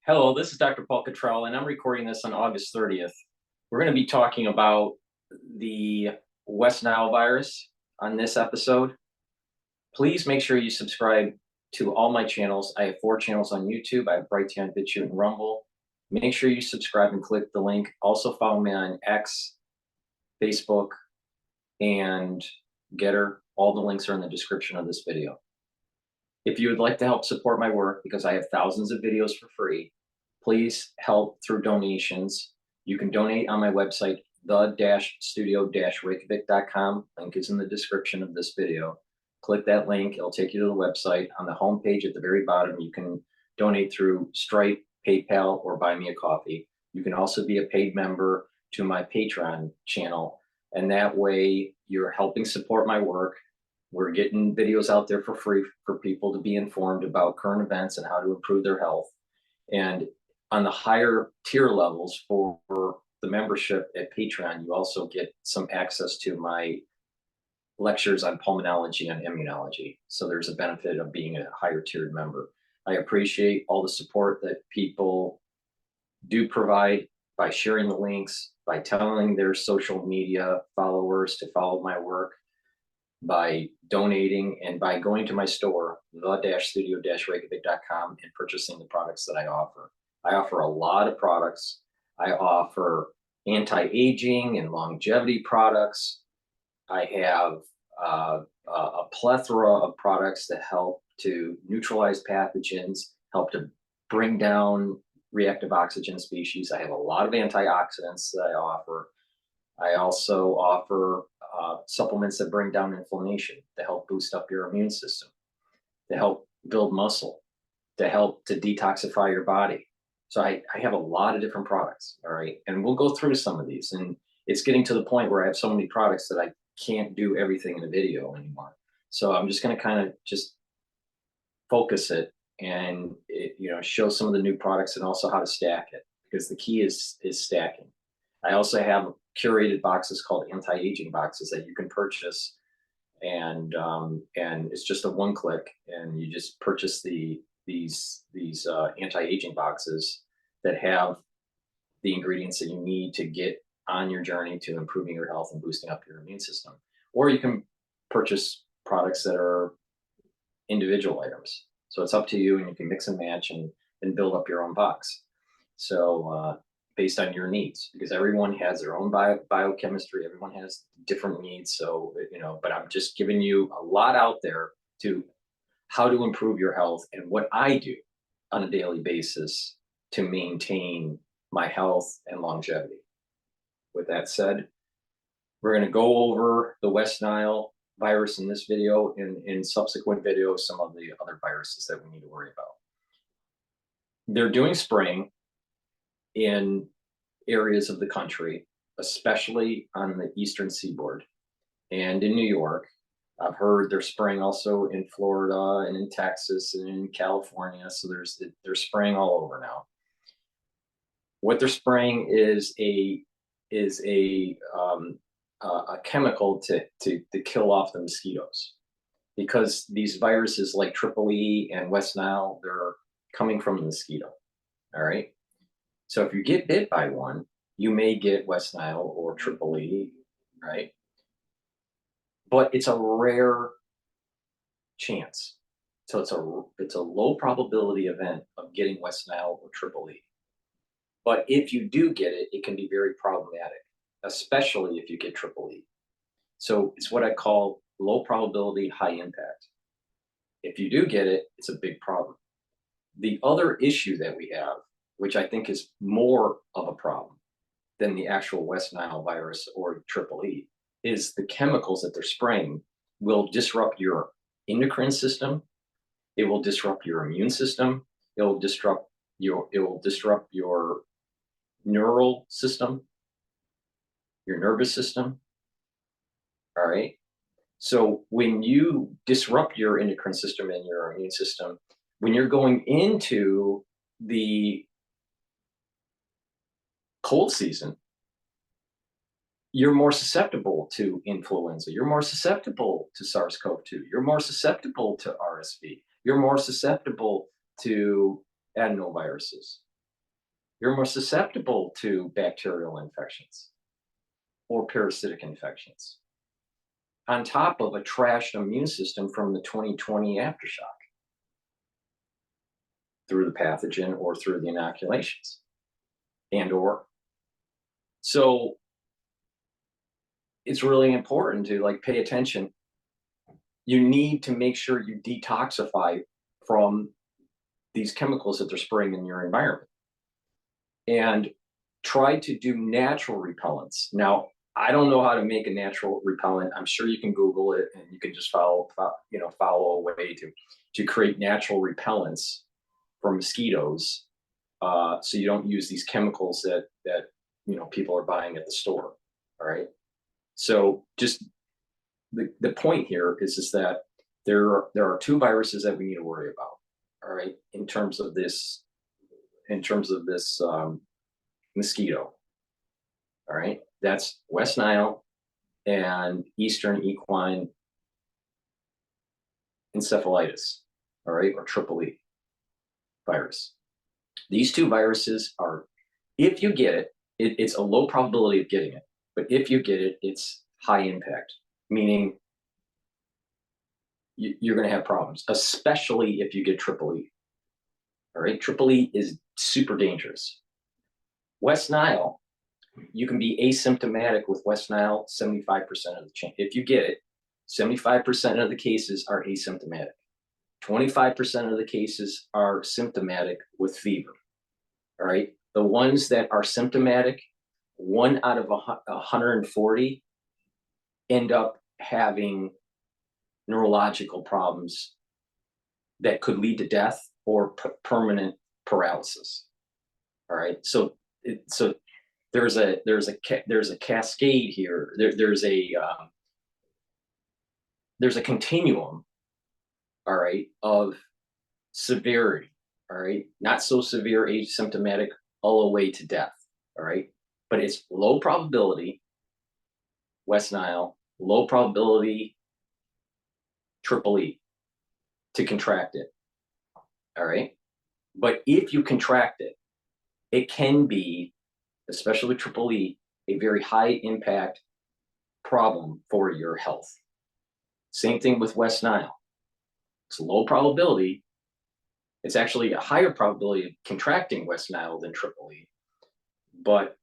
Hello, this is Dr. Paul Cottrell, and I'm recording this on August 30th. We're going to be talking about the West Nile virus on this episode. Please make sure you subscribe to all my channels. I have 4 channels on YouTube. I have Brighteon, Bitchute, and Rumble. Make sure you subscribe and click the link. Also follow me on X, Facebook, and GETTR. All the links are in the description of this video. If you would like to help support my work, because I have thousands of videos for free, please help through donations. You can donate on my website, the-studio-reykjavik.com. Link is in the description of this video. Click that link, it'll take you to the website. On the home page at the very bottom, you can donate through Stripe, PayPal, or Buy Me a Coffee. You can also be a paid member to my Patreon channel, and that way you're helping support my work. We're getting videos out there for free for people to be informed about current events and how to improve their health. And on the higher tier levels for the membership at Patreon, you also get some access to my lectures on pulmonology and immunology. So there's a benefit of being a higher tiered member. I appreciate all the support that people do provide by sharing the links, by telling their social media followers to follow my work, by donating, and by going to my store, the-studio-reykjavik.com, and purchasing the products that I offer. I offer a lot of products. I offer anti-aging and longevity products. I have a plethora of products that help to neutralize pathogens, help to bring down reactive oxygen species. I have a lot of antioxidants that I offer. I also offer supplements that bring down inflammation, to help boost up your immune system, to help build muscle, to help to detoxify your body. So I have a lot of different products, all right? And we'll go through some of these. And it's getting to the point where I have so many products that I can't do everything in a video anymore. So I'm just going to kind of just focus it and show some of the new products and also how to stack it, because the key is stacking. I also have curated boxes called anti-aging boxes that you can purchase, and it's just a one-click, and you just purchase these anti-aging boxes that have the ingredients that you need to get on your journey to improving your health and boosting up your immune system. Or you can purchase products that are individual items. So it's up to you, and you can mix and match and build up your own box. So based on your needs, because everyone has their own biochemistry, everyone has different needs. So, but I'm just giving you a lot out there to how to improve your health and what I do on a daily basis to maintain my health and longevity. With that said, we're going to go over the West Nile virus in this video, and in subsequent videos, some of the other viruses that we need to worry about. They're doing spraying in areas of the country, especially on the eastern seaboard and in New York. I've heard they're spraying also in Florida and in Texas and in California. So they're spraying all over now. What they're spraying is a chemical to kill off the mosquitoes, because these viruses like EEE and West Nile, they're coming from the mosquito. All right. So if you get bit by one, you may get West Nile or EEE, right? But it's a rare chance. So it's a low probability event of getting West Nile or EEE. But if you do get it, it can be very problematic, especially if you get EEE. So it's what I call low probability, high impact. If you do get it, it's a big problem. The other issue that we have, which I think is more of a problem than the actual West Nile virus or EEE, is the chemicals that they're spraying will disrupt your endocrine system. It will disrupt your immune system. It will disrupt your neural system, your nervous system. All right. So when you disrupt your endocrine system and your immune system, when you're going into the cold season, you're more susceptible to influenza. You're more susceptible to SARS-CoV-2. You're more susceptible to RSV. You're more susceptible to adenoviruses. you're more susceptible to bacterial infections or parasitic infections, on top of a trashed immune system from the 2020 aftershock through the pathogen or through the inoculations and/or. So it's really important to like pay attention. You need to make sure you detoxify from these chemicals that they're spraying in your environment, and try to do natural repellents. Now, I don't know how to make a natural repellent. I'm sure you can Google it, and you can just follow a way to create natural repellents for mosquitoes, so you don't use these chemicals that people are buying at the store. All right. So just the point here is that there are two viruses that we need to worry about. All right, in terms of this mosquito. All right, that's West Nile and Eastern equine encephalitis. All right, or triple E virus. These two viruses are, if you get it, it's a low probability of getting it, but if you get it, it's high impact, meaning you're going to have problems, especially if you get triple E. All right, triple E is super dangerous. West Nile, you can be asymptomatic with West Nile 75% of the chance. If you get it, 75% of the cases are asymptomatic. 25% of the cases are symptomatic with fever. All right, the ones that are symptomatic, 1 out of 140 end up having neurological problems that could lead to death or permanent paralysis. All right, so there's a cascade here. There's a continuum, all right, of severity. All right, not so severe, asymptomatic, all the way to death. All right, but it's low probability West Nile, low probability triple E to contract it. All right, but if you contract it, it can be, especially with triple E, a very high impact problem for your health. Same thing with West Nile. It's low probability. It's actually a higher probability of contracting West Nile than triple E, but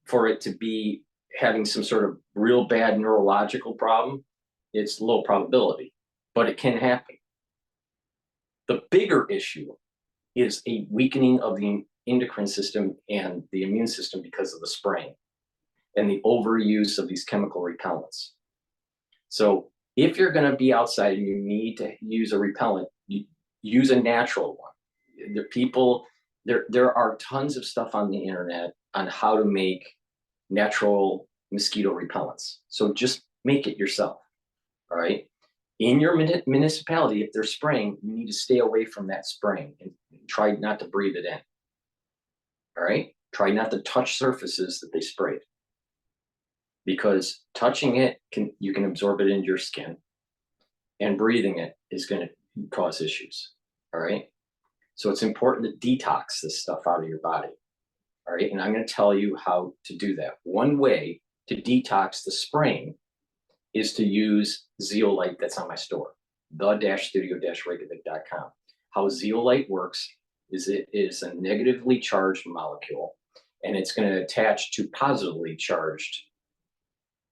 for it to be having some sort of real bad neurological problem, it's low probability, but it can happen. The bigger issue is a weakening of the endocrine system and the immune system because of the spraying and the overuse of these chemical repellents. So if you're going to be outside and you need to use a repellent, use a natural one. There are tons of stuff on the internet on how to make natural mosquito repellents. So just make it yourself. All right. In your municipality, if they're spraying, you need to stay away from that spraying and try not to breathe it in. All right. Try not to touch surfaces that they sprayed, because touching it you can absorb it into your skin, and breathing it is going to cause issues. All right. So it's important to detox this stuff out of your body. All right. And I'm going to tell you how to do that. One way to detox the spraying is to use zeolite that's on my store, the-studio-reykjavik.com. How zeolite works is it is a negatively charged molecule, and it's going to attach to positively charged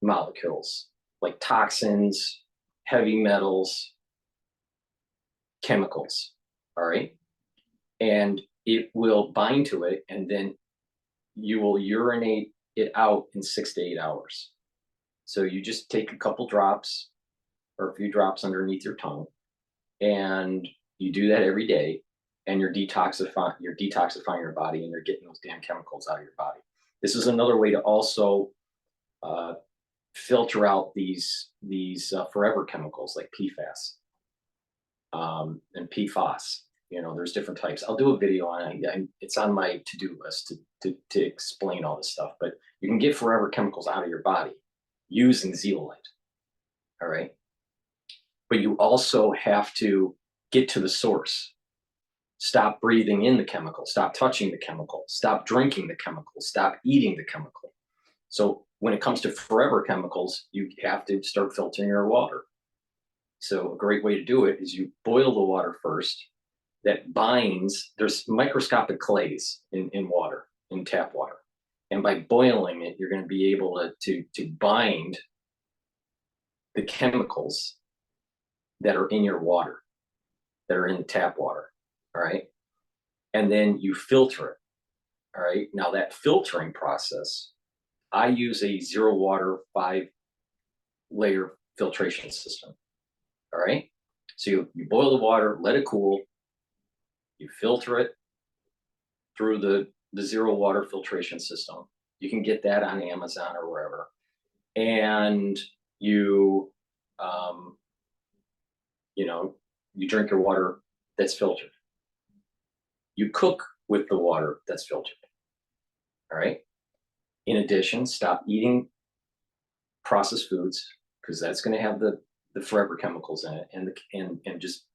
molecules like toxins, heavy metals, chemicals. All right. And it will bind to it, and then you will urinate it out in 6 to 8 hours. So you just take a couple drops or a few drops underneath your tongue, and you do that every day, and you're detoxifying your body, and you're getting those damn chemicals out of your body. This is another way to also filter out these forever chemicals like PFAS and PFOS. There's different types. I'll do a video on it. It's on my to-do list to explain all this stuff. But you can get forever chemicals out of your body using zeolite. All right. But you also have to get to the source. Stop breathing in the chemical, stop touching the chemical, stop drinking the chemical, stop eating the chemical. So when it comes to forever chemicals, you have to start filtering your water. So a great way to do it is you boil the water first. That binds, there's microscopic clays in water, in tap water. And by boiling it, you're going to be able to bind the chemicals that are in your water, that are in the tap water. All right. And then you filter it. All right. Now that filtering process, I use a 0 water 5-layer filtration system. All right. So you boil the water, let it cool, you filter it through the 0 water filtration system. You can get that on Amazon or wherever. And you drink your water that's filtered. You cook with the water that's filtered. All right. In addition, stop eating processed foods, because that's going to have the forever chemicals in it, and just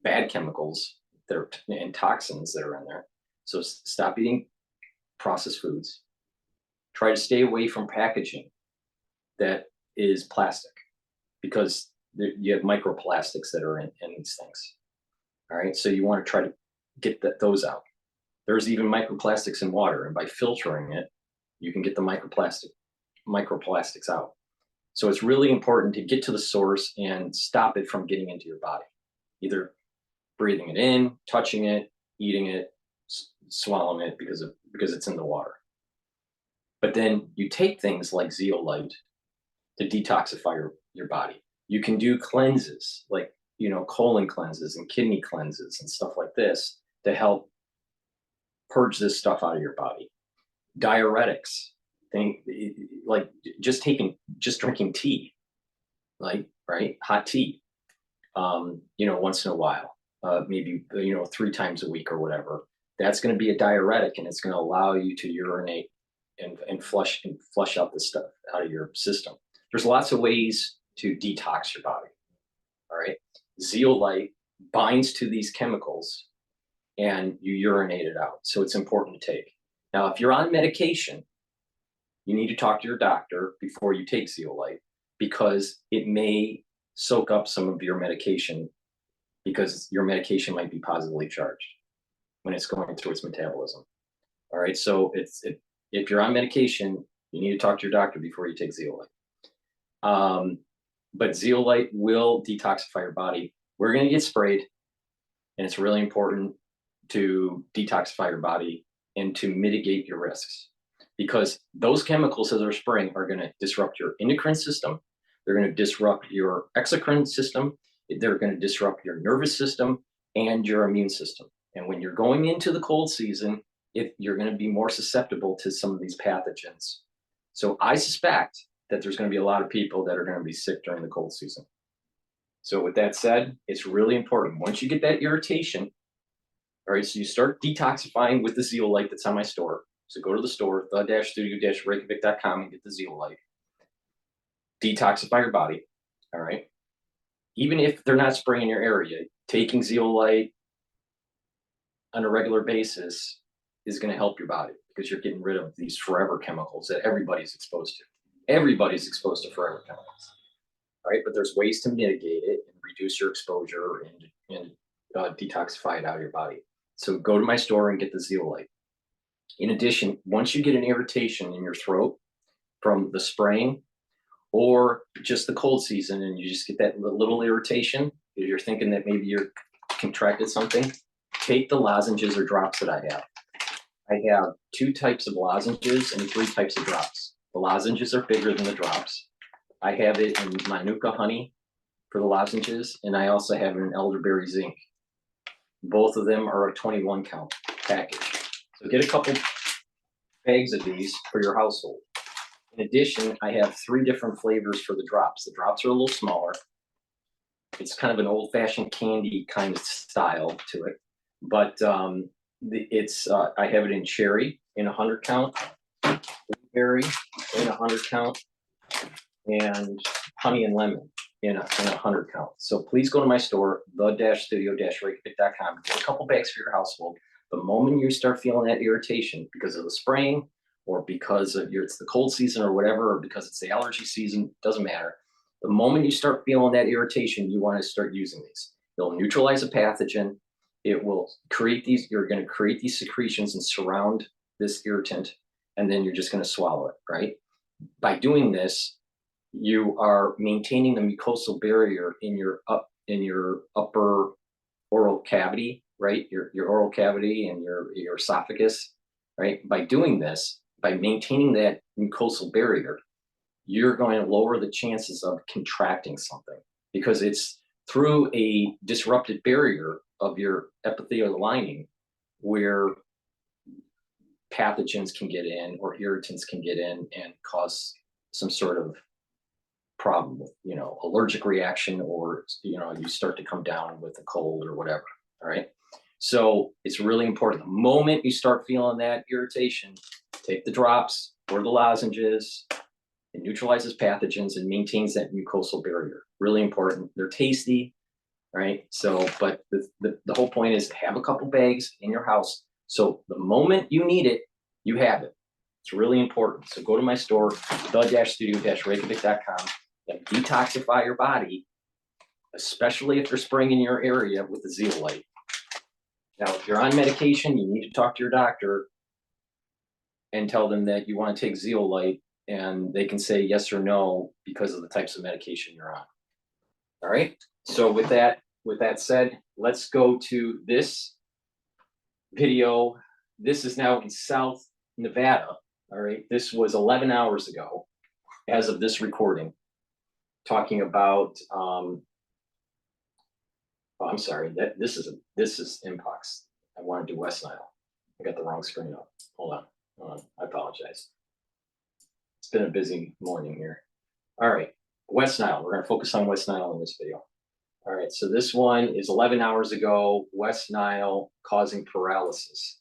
bad chemicals that are, and toxins that are in there. So stop eating processed foods. Try to stay away from packaging that is plastic, because you have microplastics that are in these things. All right, so you want to try to get those out. There's even microplastics in water, and by filtering it, you can get the microplastics out. So it's really important to get to the source and stop it from getting into your body, either breathing it in, touching it, eating it, swallowing it because it's in the water. But then you take things like zeolite to detoxify your body. You can do cleanses like, colon cleanses and kidney cleanses and stuff like this to help purge this stuff out of your body. Diuretics, like just drinking tea, like, right, hot tea, once in a while, maybe 3 times a week or whatever. That's going to be a diuretic, and it's going to allow you to urinate and flush out the stuff out of your system. There's lots of ways to detox your body. All right, zeolite binds to these chemicals, and you urinate it out. So it's important to take. Now, if you're on medication, you need to talk to your doctor before you take zeolite, because it may soak up some of your medication, because your medication might be positively charged when it's going through its metabolism. All right, so if you're on medication, you need to talk to your doctor before you take zeolite. But zeolite will detoxify your body. We're going to get sprayed, and it's really important to detoxify your body and to mitigate your risks, because those chemicals that are spraying are going to disrupt your endocrine system. They're going to disrupt your exocrine system. They're going to disrupt your nervous system and your immune system. And when you're going into the cold season, you're going to be more susceptible to some of these pathogens. So I suspect that there's going to be a lot of people that are going to be sick during the cold season. So with that said, it's really important. Once you get that irritation, all right, so you start detoxifying with the zeolite that's on my store. So go to the store, the-studio-reykjavik.com, and get the zeolite. Detoxify your body, all right? Even if they're not spraying your area, taking zeolite on a regular basis is going to help your body, because you're getting rid of these forever chemicals that everybody's exposed to. Everybody's exposed to forever chemicals, all right? But there's ways to mitigate it and reduce your exposure and detoxify it out of your body. So go to my store and get the zeolite. In addition, once you get an irritation in your throat from the spraying or just the cold season, and you just get that little irritation, you're thinking that maybe you're contracted something, take the lozenges or drops that I have. I have 2 types of lozenges and 3 types of drops. The lozenges are bigger than the drops. I have it in Manuka honey for the lozenges, and I also have it in elderberry zinc. Both of them are a 21 count package. So get a couple bags of these for your household. In addition, I have 3 different flavors for the drops. The drops are a little smaller. It's kind of an old-fashioned candy kind of style to it, but I have it in cherry in 100 count, blueberry in 100 count, and honey and lemon in a 100 count. So please go to my store, the-studio-reykjavik.com. Get a couple bags for your household. The moment you start feeling that irritation because of the spraying, or because of it's the cold season or whatever, or because it's the allergy season, doesn't matter. The moment you start feeling that irritation, you want to start using these. It'll neutralize a pathogen. It will create these, you're going to create these secretions and surround this irritant, and then you're just going to swallow it, right? By doing this, you are maintaining the mucosal barrier in your upper oral cavity, right? Your oral cavity and your esophagus, right? By doing this, by maintaining that mucosal barrier, you're going to lower the chances of contracting something, because it's through a disrupted barrier of your epithelial lining where pathogens can get in or irritants can get in and cause some sort of problem with, allergic reaction, or, you start to come down with a cold or whatever. All right. So it's really important. The moment you start feeling that irritation, take the drops or the lozenges. It neutralizes pathogens and maintains that mucosal barrier. Really important. They're tasty, right? So, but the whole point is have a couple bags in your house. So the moment you need it, you have it. It's really important. So go to my store, the-studio-reykjavik.com, and detoxify your body, especially if they're spraying in your area with the zeolite. Now, if you're on medication, you need to talk to your doctor and tell them that you want to take zeolite, and they can say yes or no because of the types of medication you're on. All right. So with that said, let's go to this video. This is now in South Nevada. All right. This was 11 hours ago, as of this recording, talking about, I'm sorry, this is Mpox. I want to do West Nile. I got the wrong screen up. Hold on. I apologize. It's been a busy morning here. All right, West Nile. We're going to focus on West Nile in this video. All right, so this one is 11 hours ago, West Nile causing paralysis.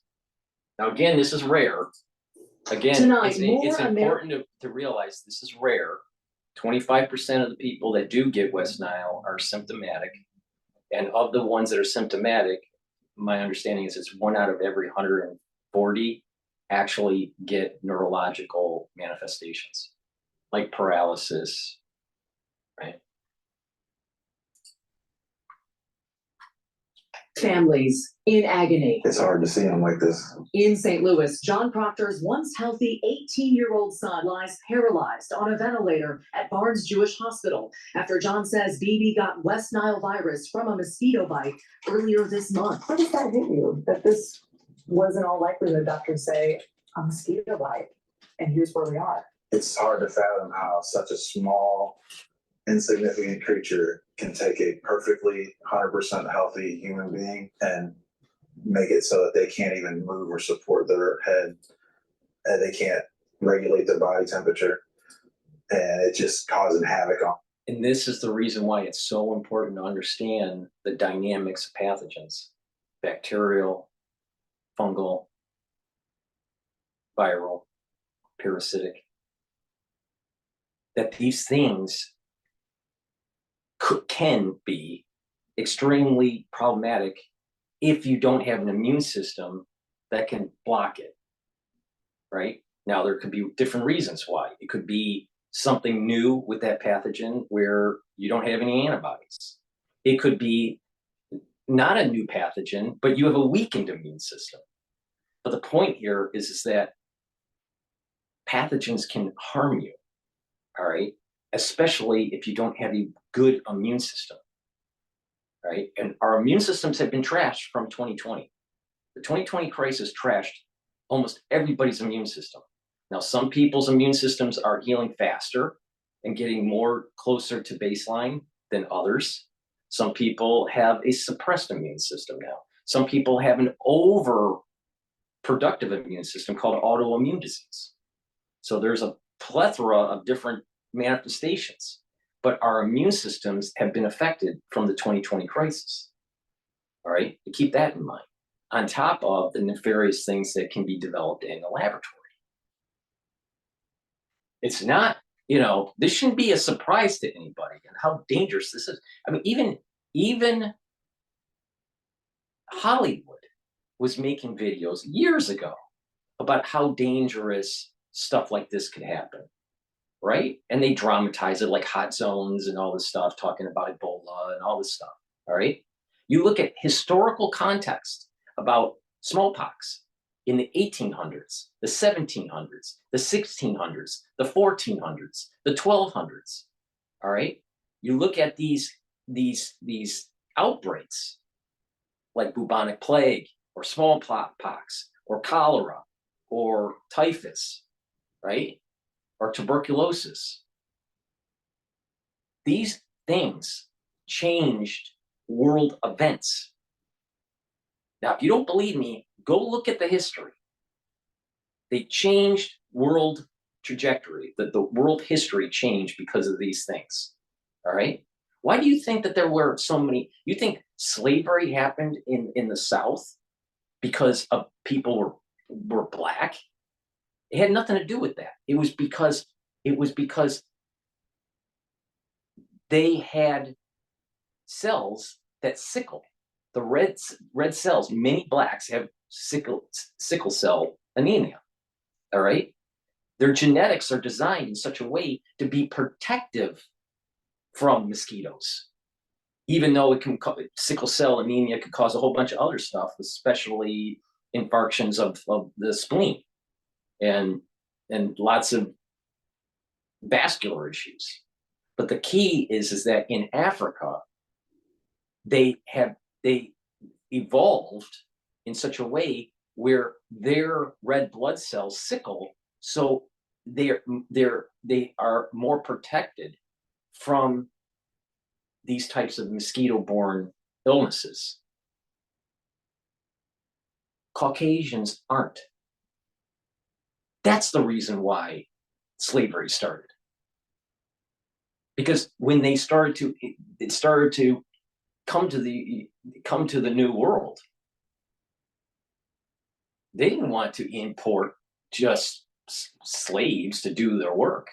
Now, again, this is rare. Again, it's important to realize this is rare. 25% of the people that do get West Nile are symptomatic. And of the ones that are symptomatic, my understanding is it's 1 out of every 140 actually get neurological manifestations, like paralysis, right? Families in agony. It's hard to see them like this. In St. Louis, John Proctor's once healthy 18-year-old son lies paralyzed on a ventilator at Barnes Jewish Hospital after John says BB got West Nile virus from a mosquito bite earlier this month. How does that hit you? That this was in all likelihood, doctors say, a mosquito bite, and here's where we are. It's hard to fathom how such a small, insignificant creature can take a perfectly 100% healthy human being and make it so that they can't even move or support their head, and they can't regulate their body temperature, and it's just causing havoc on. And this is the reason why it's so important to understand the dynamics of pathogens: bacterial, fungal, viral, parasitic. That these things can be extremely problematic if you don't have an immune system that can block it, right? Now, there could be different reasons why. It could be something new with that pathogen where you don't have any antibodies. It could be not a new pathogen, but you have a weakened immune system. But the point here is that pathogens can harm you, all right? Especially if you don't have a good immune system, right? And our immune systems have been trashed from 2020. The 2020 crisis trashed almost everybody's immune system. Now, some people's immune systems are healing faster and getting more closer to baseline than others. Some people have a suppressed immune system now. Some people have an overproductive immune system called autoimmune disease. So there's a plethora of different manifestations, but our immune systems have been affected from the 2020 crisis. All right, to keep that in mind, on top of the nefarious things that can be developed in the laboratory. It's not You know, this shouldn't be a surprise to anybody and how dangerous this is. I mean, even Hollywood was making videos years ago about how dangerous stuff like this could happen, right? And they dramatize it like hot zones and all this stuff, talking about Ebola and all this stuff, all right? You look at historical context about smallpox in the 1800s, the 1700s, the 1600s, the 1400s, the 1200s, all right? You look at these outbreaks like bubonic plague or smallpox or cholera or typhus, right? Or tuberculosis. These things changed world events. Now, if you don't believe me, go look at the history. They changed world trajectory, the world history changed because of these things, all right? Why do you think that there were so many? You think slavery happened in the South because of people were black? It had nothing to do with that. It was because they had cells that sickle. The red cells, many blacks have sickle cell anemia. All right. Their genetics are designed in such a way to be protective from mosquitoes, even though it can sickle cell anemia could cause a whole bunch of other stuff, especially infarctions of the spleen and lots of vascular issues. But the key is that in Africa, they evolved in such a way where their red blood cells sickle, so they are more protected from these types of mosquito-borne illnesses. Caucasians aren't. That's the reason why slavery started. Because when they started to, it started to come to the new world, they didn't want to import just slaves to do their work,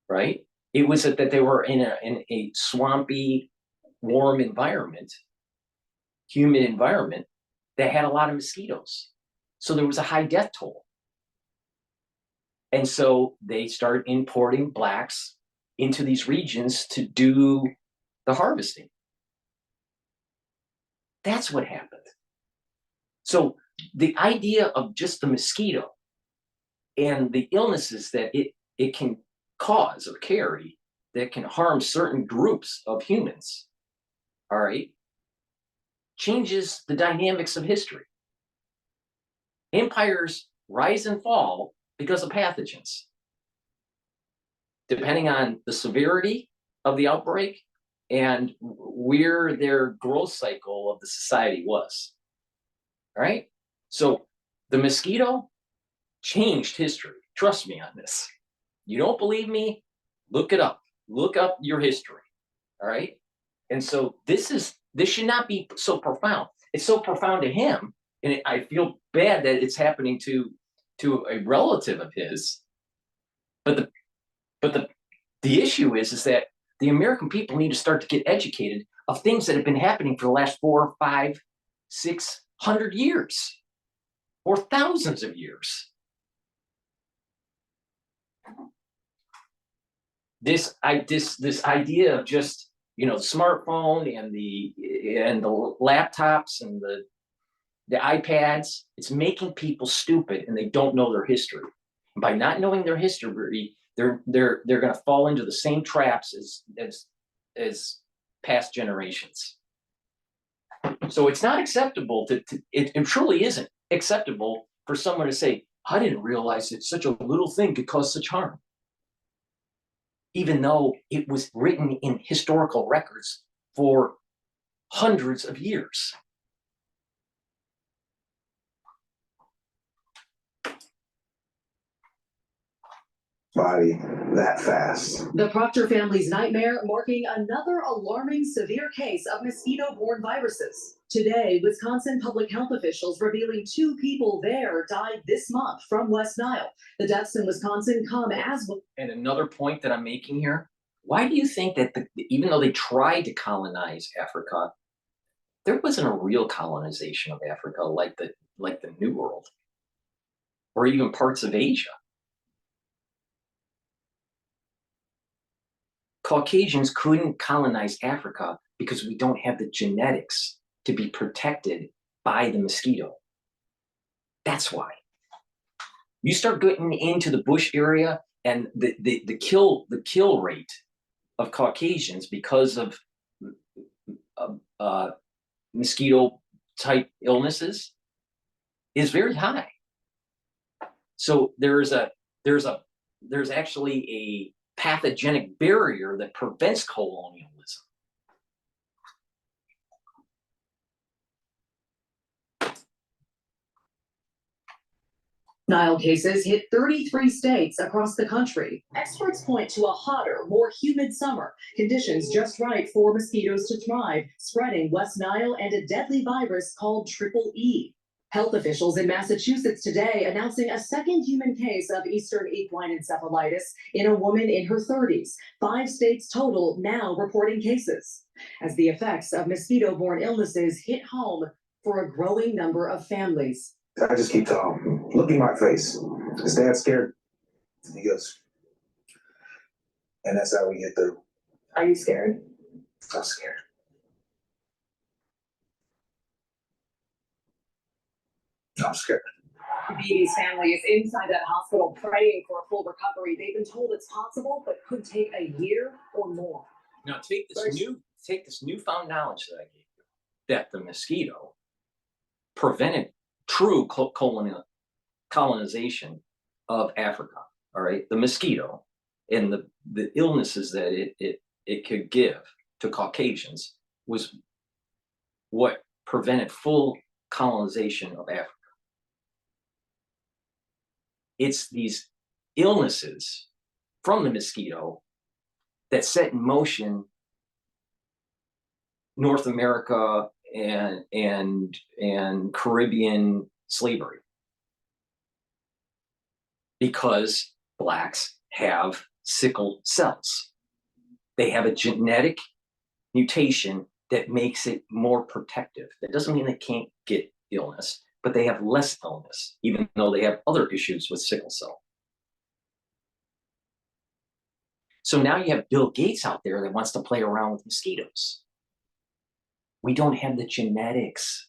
right? It was that they were in a swampy, warm environment, humid environment that had a lot of mosquitoes. So there was a high death toll. And so they started importing blacks into these regions to do the harvesting. That's what happened. So the idea of just the mosquito and the illnesses that it can cause or carry that can harm certain groups of humans, all right, changes the dynamics of history. Empires rise and fall because of pathogens. Depending on the severity of the outbreak and where their growth cycle of the society was. All right? So the mosquito changed history. Trust me on this. You don't believe me? Look it up. Look up your history. All right? And so this should not be so profound. It's so profound to him, and I feel bad that it's happening to a relative of his. But the issue is that the American people need to start to get educated of things that have been happening for the last 400, 500, 600 years, or thousands of years. This idea of just, you know, smartphone and the laptops and the iPads, it's making people stupid, and they don't know their history. And by not knowing their history, they're going to fall into the same traps as past generations. So it's not acceptable it truly isn't acceptable for someone to say, I didn't realize that such a little thing could cause such harm, even though it was written in historical records for hundreds of years. body that fast. The Proctor family's nightmare marking another alarming severe case of mosquito-borne viruses. Today, Wisconsin public health officials revealing 2 people there died this month from West Nile. The deaths in Wisconsin come as well. And another point that I'm making here, why do you think that even though they tried to colonize Africa, there wasn't a real colonization of Africa like the New World or even parts of Asia? Caucasians couldn't colonize Africa because we don't have the genetics to be protected by the mosquito. That's why. You start getting into the bush area, and the kill rate of Caucasians because of mosquito type illnesses is very high. So there's actually a pathogenic barrier that prevents colonialism. Nile cases hit 33 states across the country. Experts point to a hotter, more humid summer, conditions just right for mosquitoes to thrive, spreading West Nile and a deadly virus called Triple E. Health officials in Massachusetts today announcing a second human case of Eastern equine encephalitis in a woman in her 30s. 5 states total now reporting cases, as the effects of mosquito-borne illnesses hit home for a growing number of families. I just keep telling him, look in my face. Is Dad scared? And he goes, and that's how we get through. Are you scared? I'm scared. I'm scared. Baby's family is inside that hospital praying for a full recovery. They've been told it's possible, but could take a year or more. Now take this newfound knowledge that I gave you, that the mosquito prevented true colonization of Africa. All right, the mosquito and the illnesses that it could give to Caucasians was what prevented full colonization of Africa. It's these illnesses from the mosquito that set in motion North America and Caribbean slavery, because blacks have sickle cells. They have a genetic mutation that makes it more protective. That doesn't mean they can't get illness, but they have less illness, even though they have other issues with sickle cell. So now you have Bill Gates out there that wants to play around with mosquitoes. We don't have the genetics,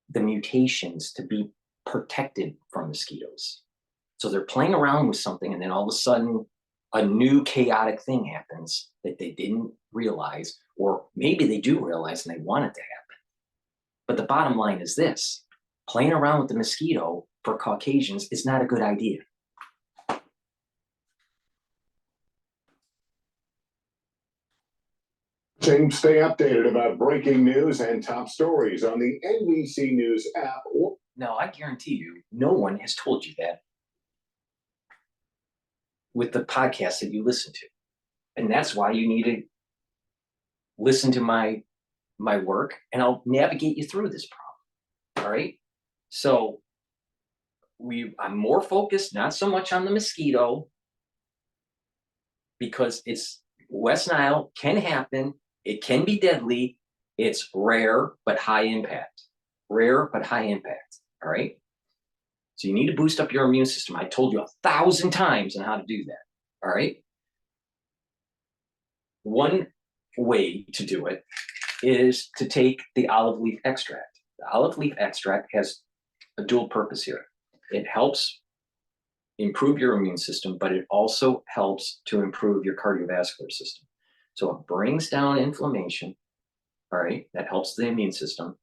the mutations to be protected from mosquitoes. So they're playing around with something, and then all of a sudden, a new chaotic thing happens that they didn't realize, or maybe they do realize and they want it to happen. But the bottom line is this: playing around with the mosquito for Caucasians is not a good idea. Stay updated about breaking news and top stories on the NBC News app. Now, I guarantee you, no one has told you that with the podcast that you listen to. And that's why you need to listen to my work, and I'll navigate you through this problem. All right? So I'm more focused, not so much on the mosquito, because it's West Nile, can happen. It can be deadly. It's rare, but high impact. Rare, but high impact. All right? So you need to boost up your immune system. I told you 1,000 times on how to do that. All right? One way to do it is to take the olive leaf extract. The olive leaf extract has a dual purpose here. It helps improve your immune system, but it also helps to improve your cardiovascular system. So it brings down inflammation, all right? That helps the immune system.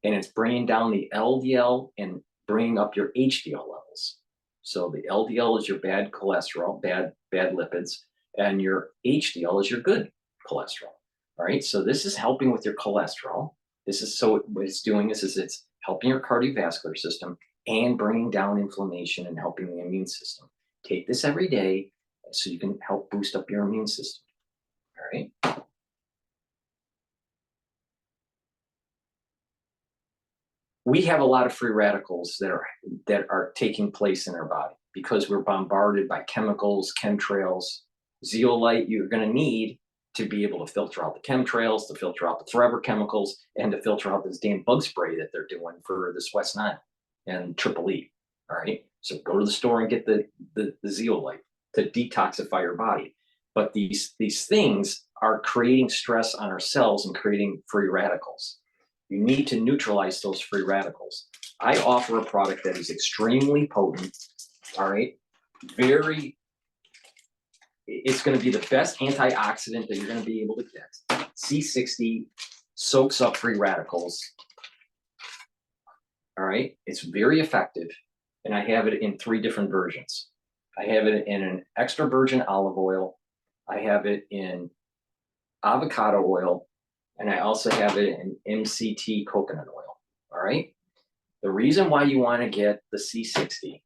And it's bringing down the LDL and bringing up your HDL levels. So the LDL is your bad cholesterol, bad lipids, and your HDL is your good cholesterol, all right? So this is helping with your cholesterol. What it's doing is it's helping your cardiovascular system and bringing down inflammation and helping the immune system. Take this every day so you can help boost up your immune system. All right. We have a lot of free radicals that are taking place in our body because we're bombarded by chemicals, chemtrails. Zeolite you're going to need to be able to filter out the chemtrails, to filter out the forever chemicals, and to filter out this damn bug spray that they're doing for this West Nile and Triple E. All right. So go to the store and get the zeolite to detoxify your body. But these things are creating stress on our cells and creating free radicals. You need to neutralize those free radicals. I offer a product that is extremely potent. All right. It's going to be the best antioxidant that you're going to be able to get. C60 soaks up free radicals. All right. It's very effective. And I have it in 3 different versions. I have it in an extra virgin olive oil. I have it in avocado oil. And I also have it in MCT coconut oil. All right. The reason why you want to get the C60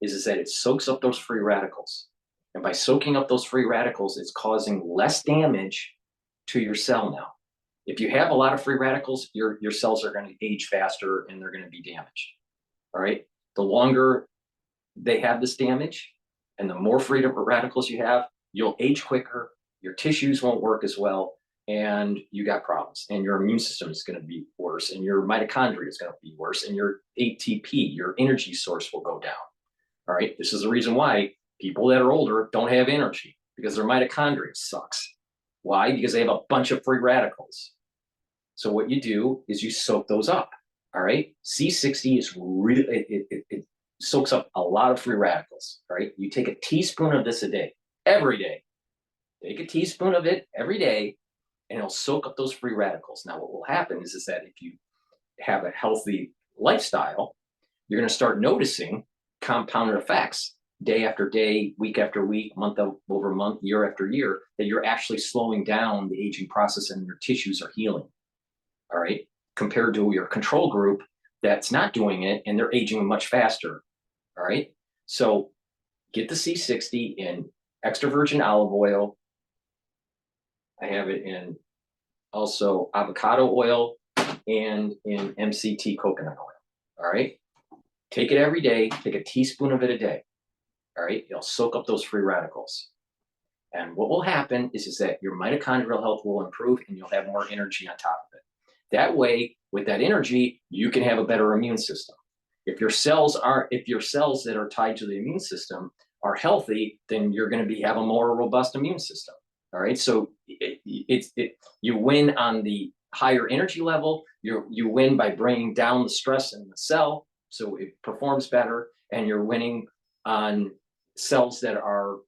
is that it soaks up those free radicals. And by soaking up those free radicals, it's causing less damage to your cell now. If you have a lot of free radicals, your cells are going to age faster and they're going to be damaged. All right. The longer they have this damage and the more free radicals you have, you'll age quicker, your tissues won't work as well, and you got problems. And your immune system is going to be worse, and your mitochondria is going to be worse, and your ATP, your energy source, will go down. All right. This is the reason why people that are older don't have energy, because their mitochondria sucks. Why? Because they have a bunch of free radicals. So what you do is you soak those up. All right. C60 is really, it soaks up a lot of free radicals. All right. You take a teaspoon of this a day, every day. Take a teaspoon of it every day, and it'll soak up those free radicals. Now, what will happen is that if you have a healthy lifestyle, you're going to start noticing compounded effects day after day, week after week, month over month, year after year, that you're actually slowing down the aging process and your tissues are healing. All right. Compared to your control group that's not doing it and they're aging much faster. All right. So get the C60 in extra virgin olive oil. I have it in also avocado oil and in MCT coconut oil. All right. Take it every day. Take a teaspoon of it a day. All right. It'll soak up those free radicals. And what will happen is that your mitochondrial health will improve and you'll have more energy on top of it. That way, with that energy, you can have a better immune system. If your cells that are tied to the immune system are healthy, then you're going to have a more robust immune system. All right. So you win on the higher energy level. You win by bringing down the stress in the cell, so it performs better, and you're winning on cells that are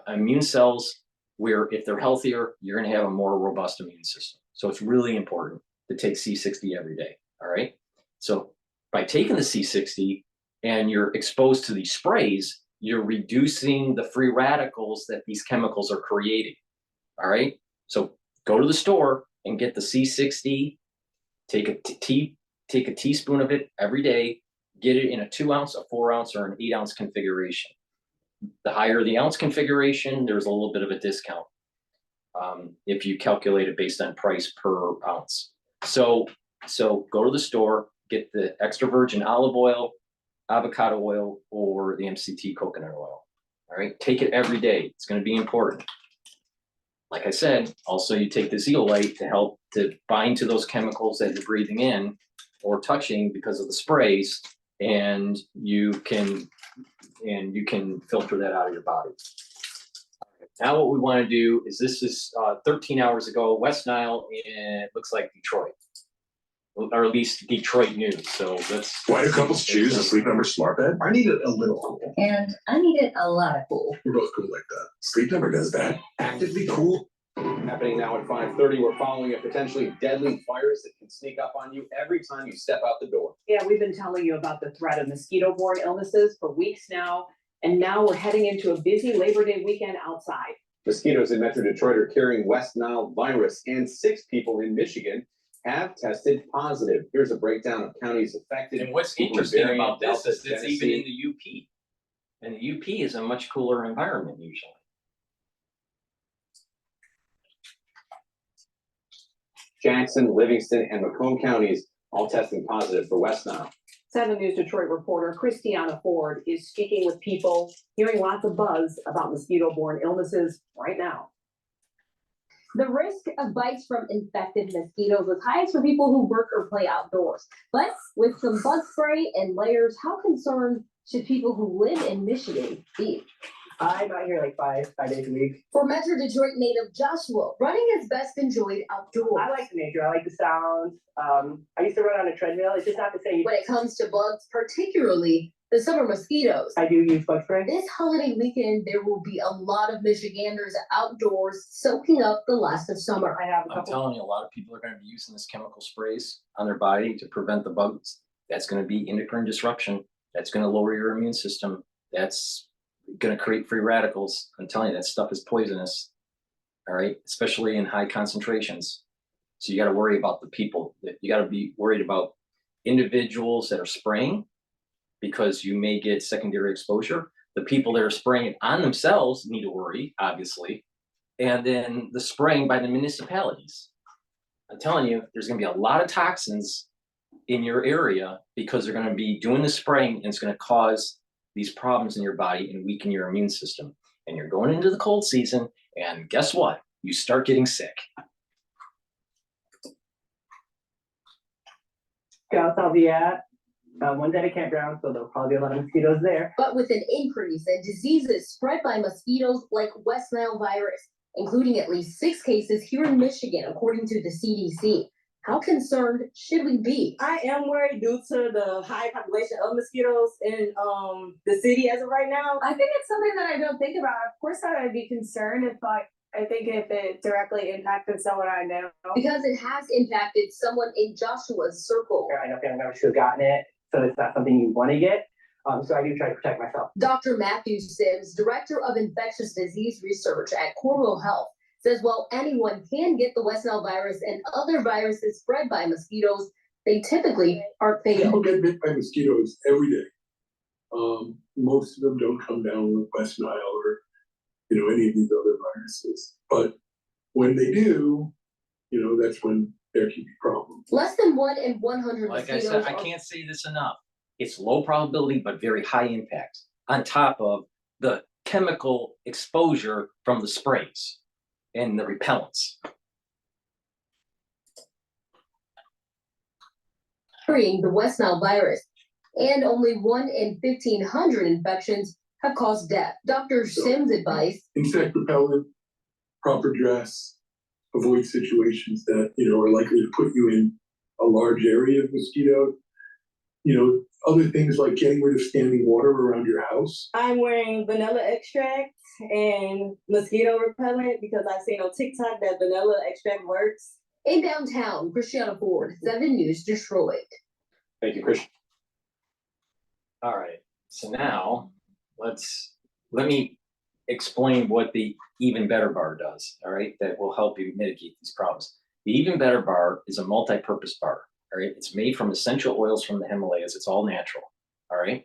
immune cells, where if they're healthier, you're going to have a more robust immune system. So it's really important to take C60 every day. All right. So by taking the C60 and you're exposed to these sprays, you're reducing the free radicals that these chemicals are creating. All right. So go to the store and get the C60. Take a teaspoon of it every day. Get it in a 2 ounce, a 4 ounce, or an 8 ounce configuration. The higher the ounce configuration, there's a little bit of a discount if you calculate it based on price per ounce. So go to the store, get the extra virgin olive oil, avocado oil, or the MCT coconut oil. All right, take it every day. It's going to be important. Like I said, also you take the zeolite to help to bind to those chemicals that you're breathing in or touching because of the sprays, and you can filter that out of your body. Now what we want to do is, this is 13 hours ago, West Nile, and it looks like Detroit, or at least Detroit news. So that's Why do couples choose a Sleep Number smart bed? I need it a little cool. And I needed a lot of cool. We're both cool like that. Sleep Number does that. Actively cool. Happening now at 5:30, we're following a potentially deadly virus that can sneak up on you every time you step out the door. Yeah, we've been telling you about the threat of mosquito-borne illnesses for weeks now, and now we're heading into a busy Labor Day weekend outside. Mosquitoes in Metro Detroit are carrying West Nile virus, and 6 people in Michigan have tested positive. Here's a breakdown of counties affected. And what's People interesting varying about this Delta, is it's even in Tennessee. the UP. And the UP is a much cooler environment usually. Jackson, Livingston, and Macomb counties all testing positive for West Nile. 7 News Detroit reporter Christiana Ford is speaking with people, hearing lots of buzz about mosquito-borne illnesses right now. The risk of bites from infected mosquitoes is highest for people who work or play outdoors. But with some bug spray and layers, how concerned should people who live in Michigan be? I'm out here like five days a week. For Metro Detroit native Joshua, running is best enjoyed outdoors. I like the nature. I like the sounds. I used to run on a treadmill. It's just not the same. When it comes to bugs, particularly the summer mosquitoes. I do use bug spray. This holiday weekend, there will be a lot of Michiganders outdoors soaking up the last of summer. I have a I'm couple. telling you, a lot of people are going to be using this chemical sprays on their body to prevent the bugs. That's going to be endocrine disruption. That's going to lower your immune system. That's going to create free radicals. I'm telling you, that stuff is poisonous. All right, especially in high concentrations. So you got to worry about the people. You got to be worried about individuals that are spraying, because you may get secondary exposure. The people that are spraying it on themselves need to worry, obviously. And then the spraying by the municipalities. I'm telling you, there's going to be a lot of toxins in your area because they're going to be doing the spraying, and it's going to cause these problems in your body and weaken your immune system. And you're going into the cold season, and guess what? You start getting sick. Scouts I'll be at. One's at a campground, so there'll probably be a lot of mosquitoes there. But with an increase in diseases spread by mosquitoes like West Nile virus, including at least 6 cases here in Michigan, according to the CDC. How concerned should we be? I am worried due to the high population of mosquitoes in the city as of right now. I think it's something that I don't think about. Of course, I would be concerned if I think if it directly impacted someone I know. Because it has impacted someone in Joshua's circle. I know family members who have gotten it, so it's not something you want to get. So I do try to protect myself. Dr. Matthew Sims, Director of Infectious Disease Research at Cornwall Health, says while anyone can get the West Nile virus and other viruses spread by mosquitoes, they typically aren't fatal. People get bit by mosquitoes every day. Most of them don't come down with West Nile or, any of these other viruses. But when they do, that's when there can be problems. Less than 1 in 100 Like mosquitoes. I said, I can't say this enough. It's low probability, but very high impact on top of the chemical exposure from the sprays and the repellents. Carrying the West Nile virus, and only 1 in 1,500 infections have caused death. Dr. Sims' advice: insect repellent, proper dress, avoid situations that are likely to put you in a large area of mosquito. Other things like getting rid of standing water around your house. I'm wearing vanilla extract and mosquito repellent because I've seen on TikTok that vanilla extract works. In downtown, Christiana Ford, 7 News, Detroit. Thank you, Christian. All right, so now let me explain what the Even Better bar does, all right, that will help you mitigate these problems. The Even Better bar is a multi-purpose bar, all right? It's made from essential oils from the Himalayas. It's all natural, all right?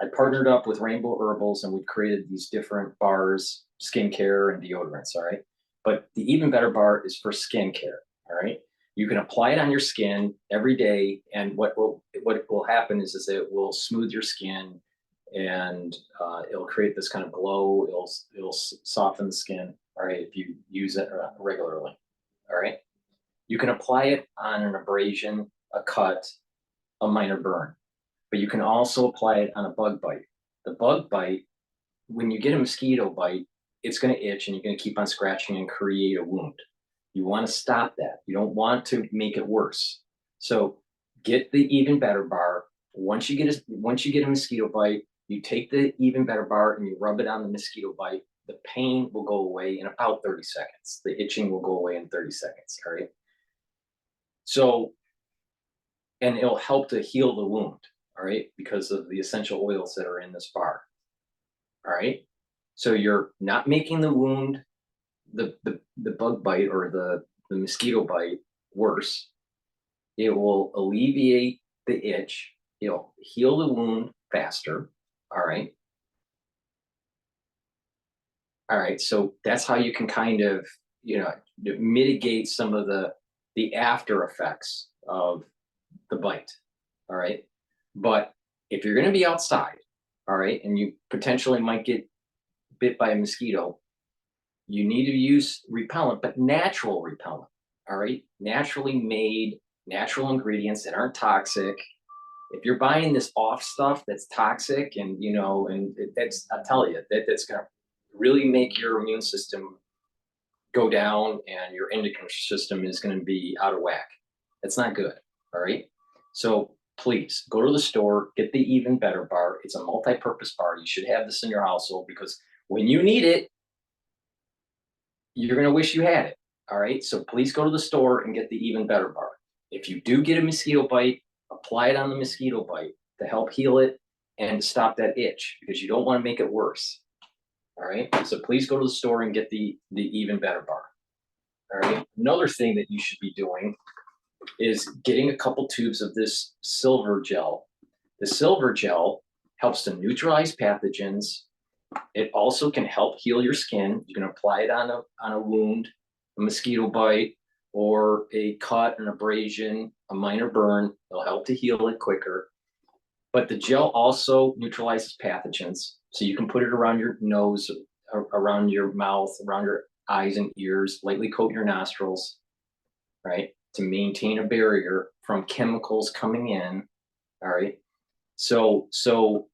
I partnered up with Rainbow Herbals, and we've created these different bars, skincare and deodorants, all right? But the Even Better bar is for skincare, all right? You can apply it on your skin every day, and what will happen is it will smooth your skin, and it'll create this kind of glow. It'll soften the skin, all right, if you use it regularly, all right? You can apply it on an abrasion, a cut, a minor burn, but you can also apply it on a bug bite. The bug bite, when you get a mosquito bite, it's going to itch and you're going to keep on scratching and create a wound. You want to stop that. You don't want to make it worse. So get the Even Better bar. Once you get a mosquito bite, you take the Even Better bar and you rub it on the mosquito bite. The pain will go away in about 30 seconds. The itching will go away in 30 seconds, all right? So, and it'll help to heal the wound, all right, because of the essential oils that are in this bar, all right? So you're not making the wound, the bug bite or the mosquito bite worse. It will alleviate the itch. It'll heal the wound faster, all right? All right, so that's how you can kind of, mitigate some of the after effects of the bite. All right. But if you're going to be outside, all right, and you potentially might get bit by a mosquito, you need to use repellent, but natural repellent. All right. Naturally made, natural ingredients that aren't toxic. If you're buying this off stuff that's toxic and, that's, I tell you, that's going to really make your immune system go down and your endocrine system is going to be out of whack. That's not good. All right. So please go to the store, get the Even Better bar. It's a multi-purpose bar. You should have this in your household because when you need it, you're going to wish you had it. All right. So please go to the store and get the Even Better bar. If you do get a mosquito bite, apply it on the mosquito bite to help heal it and stop that itch because you don't want to make it worse. All right. So please go to the store and get the Even Better bar. All right. Another thing that you should be doing is getting a couple tubes of this silver gel. The silver gel helps to neutralize pathogens. It also can help heal your skin. You can apply it on a wound, a mosquito bite, or a cut, an abrasion, a minor burn. It'll help to heal it quicker. But the gel also neutralizes pathogens. So you can put it around your nose, around your mouth, around your eyes and ears, lightly coat your nostrils, right? To maintain a barrier from chemicals coming in, all right? So,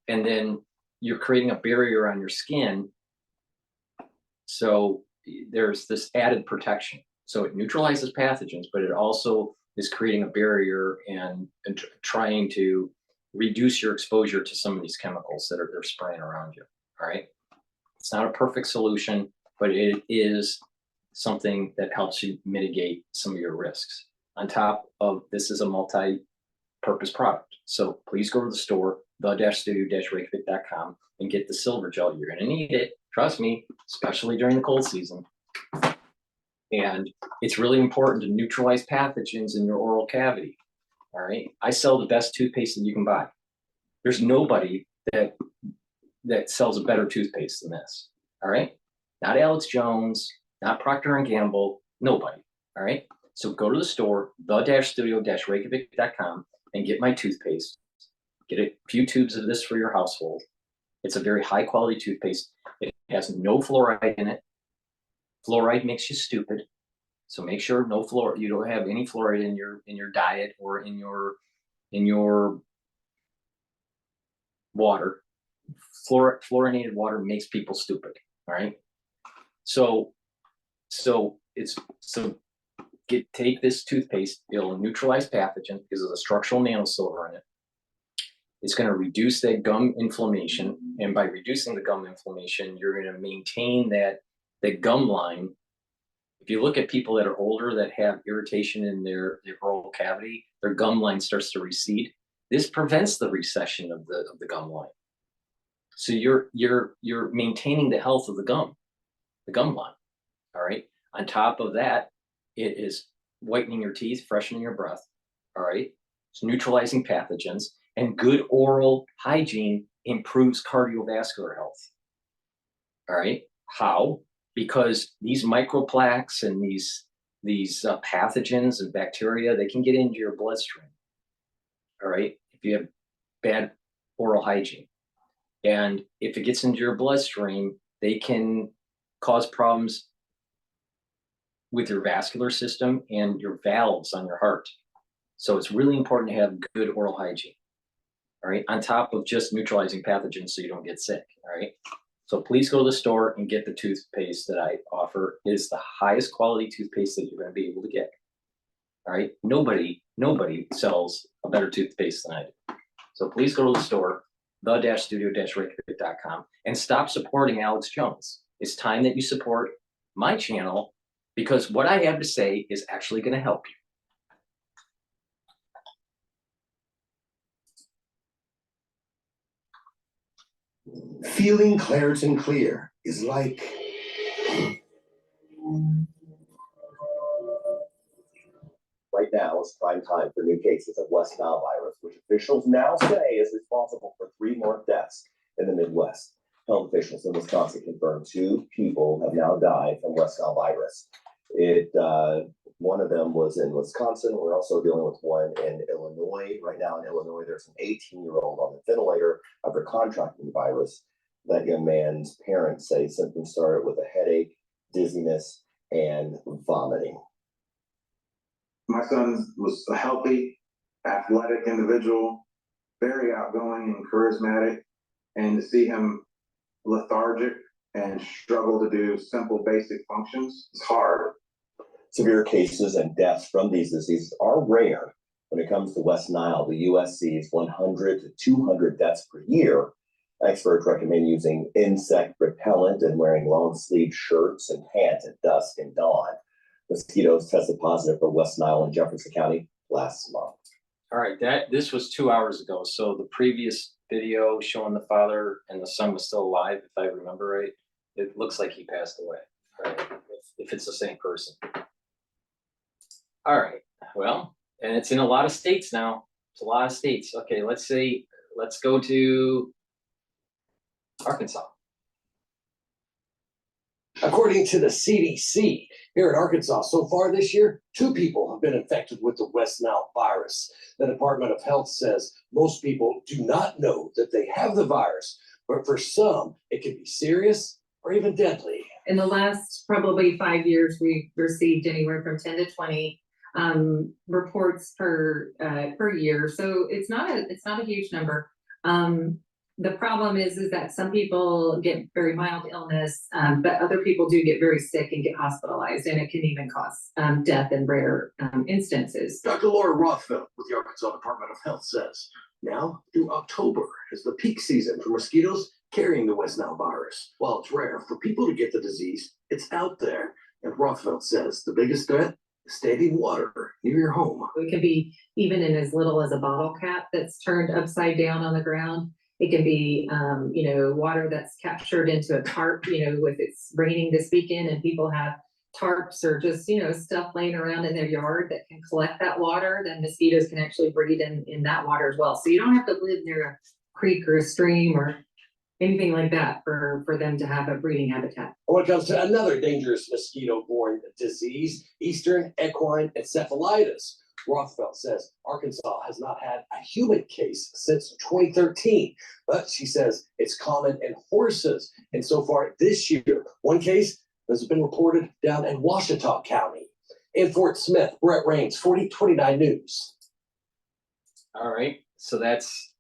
and then you're creating a barrier on your skin. So there's this added protection. So it neutralizes pathogens, but it also is creating a barrier and trying to reduce your exposure to some of these chemicals that they're spraying around you, all right? It's not a perfect solution, but it is something that helps you mitigate some of your risks. On top of this is a multi-purpose product. So please go to the store, the-studio-reykjavik.com and get the silver gel. You're gonna need it, trust me, especially during the cold season. And it's really important to neutralize pathogens in your oral cavity, all right? I sell the best toothpaste that you can buy. There's nobody that sells a better toothpaste than this, all right? Not Alex Jones, not Procter & Gamble, nobody, all right? So go to the store, the-studio-reykjavik.com and get my toothpaste. Get a few tubes of this for your household. It's a very high quality toothpaste. It has no fluoride in it. Fluoride makes you stupid. So make sure no fluoride, you don't have any fluoride in your diet or in your water. Fluorinated water makes people stupid. All right. Take this toothpaste. It'll neutralize pathogens because of the structural nanosilver in it. It's going to reduce that gum inflammation, and by reducing the gum inflammation, you're going to maintain that gum line. If you look at people that are older that have irritation in their oral cavity, their gum line starts to recede. This prevents the recession of the gum line. So you're maintaining the health of the gum line. All right. On top of that, it is whitening your teeth, freshening your breath. All right. It's neutralizing pathogens, and good oral hygiene improves cardiovascular health. All right. How? Because these microplaques and these pathogens and bacteria, they can get into your bloodstream. All right. If you have bad oral hygiene, and if it gets into your bloodstream, they can cause problems with your vascular system and your valves on your heart. So it's really important to have good oral hygiene. All right. On top of just neutralizing pathogens so you don't get sick. All right. So please go to the store and get the toothpaste that I offer. It is the highest quality toothpaste that you're going to be able to get. All right. Nobody sells a better toothpaste than I do. So please go to the store, the-studio-reykjavik.com, and stop supporting Alex Jones. It's time that you support my channel because what I have to say is actually going to help you. Feeling Claritin Clear is like right now is prime time for new cases of West Nile virus, which officials now say is responsible for 3 more deaths in the Midwest. health officials in Wisconsin confirmed 2 people have now died from West Nile virus. One of them was in Wisconsin. We're also dealing with one in Illinois. Right now in Illinois, there's an 18-year-old on the ventilator after contracting the virus. That young man's parents say symptoms started with a headache, dizziness, and vomiting. My son was a healthy, athletic individual, very outgoing and charismatic, and to see him lethargic and struggle to do simple basic functions is hard. Severe cases and deaths from these diseases are rare. When it comes to West Nile, the U.S. sees 100 to 200 deaths per year. Experts recommend using insect repellent and wearing long sleeve shirts and pants at dusk and dawn. Mosquitoes tested positive for West Nile in Jefferson County last month. All right, this was 2 hours ago. So the previous video showing the father and the son was still alive, if I remember right, it looks like he passed away. All right, if it's the same person. All right, well, and it's in a lot of states now. It's a lot of states. Okay, let's go to Arkansas. According to the CDC, here in Arkansas, so far this year, 2 people have been infected with the West Nile virus. The Department of Health says most people do not know that they have the virus, but for some, it can be serious or even deadly. In the last probably 5 years, we've received anywhere from 10 to 20 reports per year. So it's not a huge number. The problem is that some people get very mild illness, but other people do get very sick and get hospitalized, and it can even cause death in rare instances. Dr. Laura Rothfeld with the Arkansas Department of Health says now through October is the peak season for mosquitoes carrying the West Nile virus. While it's rare for people to get the disease, it's out there. And Rothfeld says the biggest threat is standing water near your home. It can be even in as little as a bottle cap that's turned upside down on the ground. It can be, water that's captured into a tarp, if it's raining this weekend and people have tarps or just, stuff laying around in their yard that can collect that water, then mosquitoes can actually breed in that water as well. So you don't have to live near a creek or a stream or anything like that for them to have a breeding habitat. When it comes to another dangerous mosquito-borne disease, Eastern equine encephalitis, Rothfeld says Arkansas has not had a human case since 2013, but she says it's common in horses. And so far this year, one case has been reported down in Ouachita County. In Fort Smith, Brett Rains, 4029 News. All right, so that's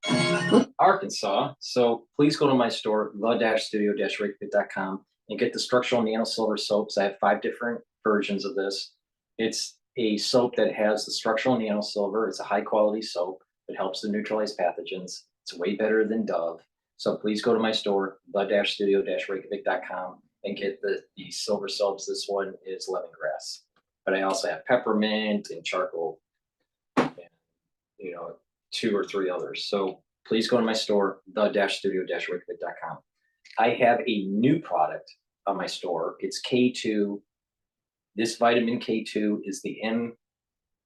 Arkansas. So please go to my store, the-studio-reykjavik.com, and get the structural nanosilver soaps. I have 5 different versions of this. It's a soap that has the structural nanosilver. It's a high quality soap. It helps to neutralize pathogens. It's way better than Dove. So please go to my store, the-studio-reykjavik.com, and get the silver soaps. This one is lemongrass, but I also have peppermint and charcoal, and 2 or 3 others. So please go to my store, the-studio-reykjavik.com. I have a new product on my store. It's K2. This vitamin K2 is the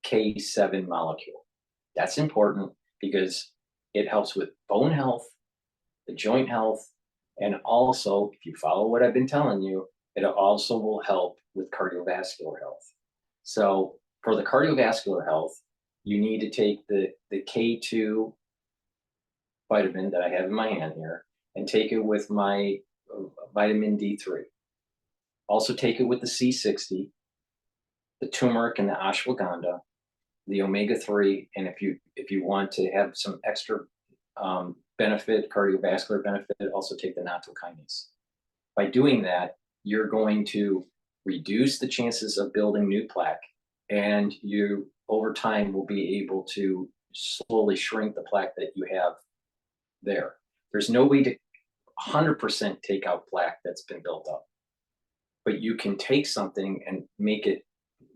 MK7 molecule. That's important because it helps with bone health, the joint health, and also, if you follow what I've been telling you, it also will help with cardiovascular health. So for the cardiovascular health, you need to take the K2 vitamin that I have in my hand here and take it with my vitamin D3. Also take it with the C60, the turmeric and the ashwagandha, the omega-3, and if you want to have some extra benefit, cardiovascular benefit, also take the nattokinase. By doing that, you're going to reduce the chances of building new plaque, and you over time will be able to slowly shrink the plaque that you have there. There's no way to 100% take out plaque that's been built up, but you can take something and make it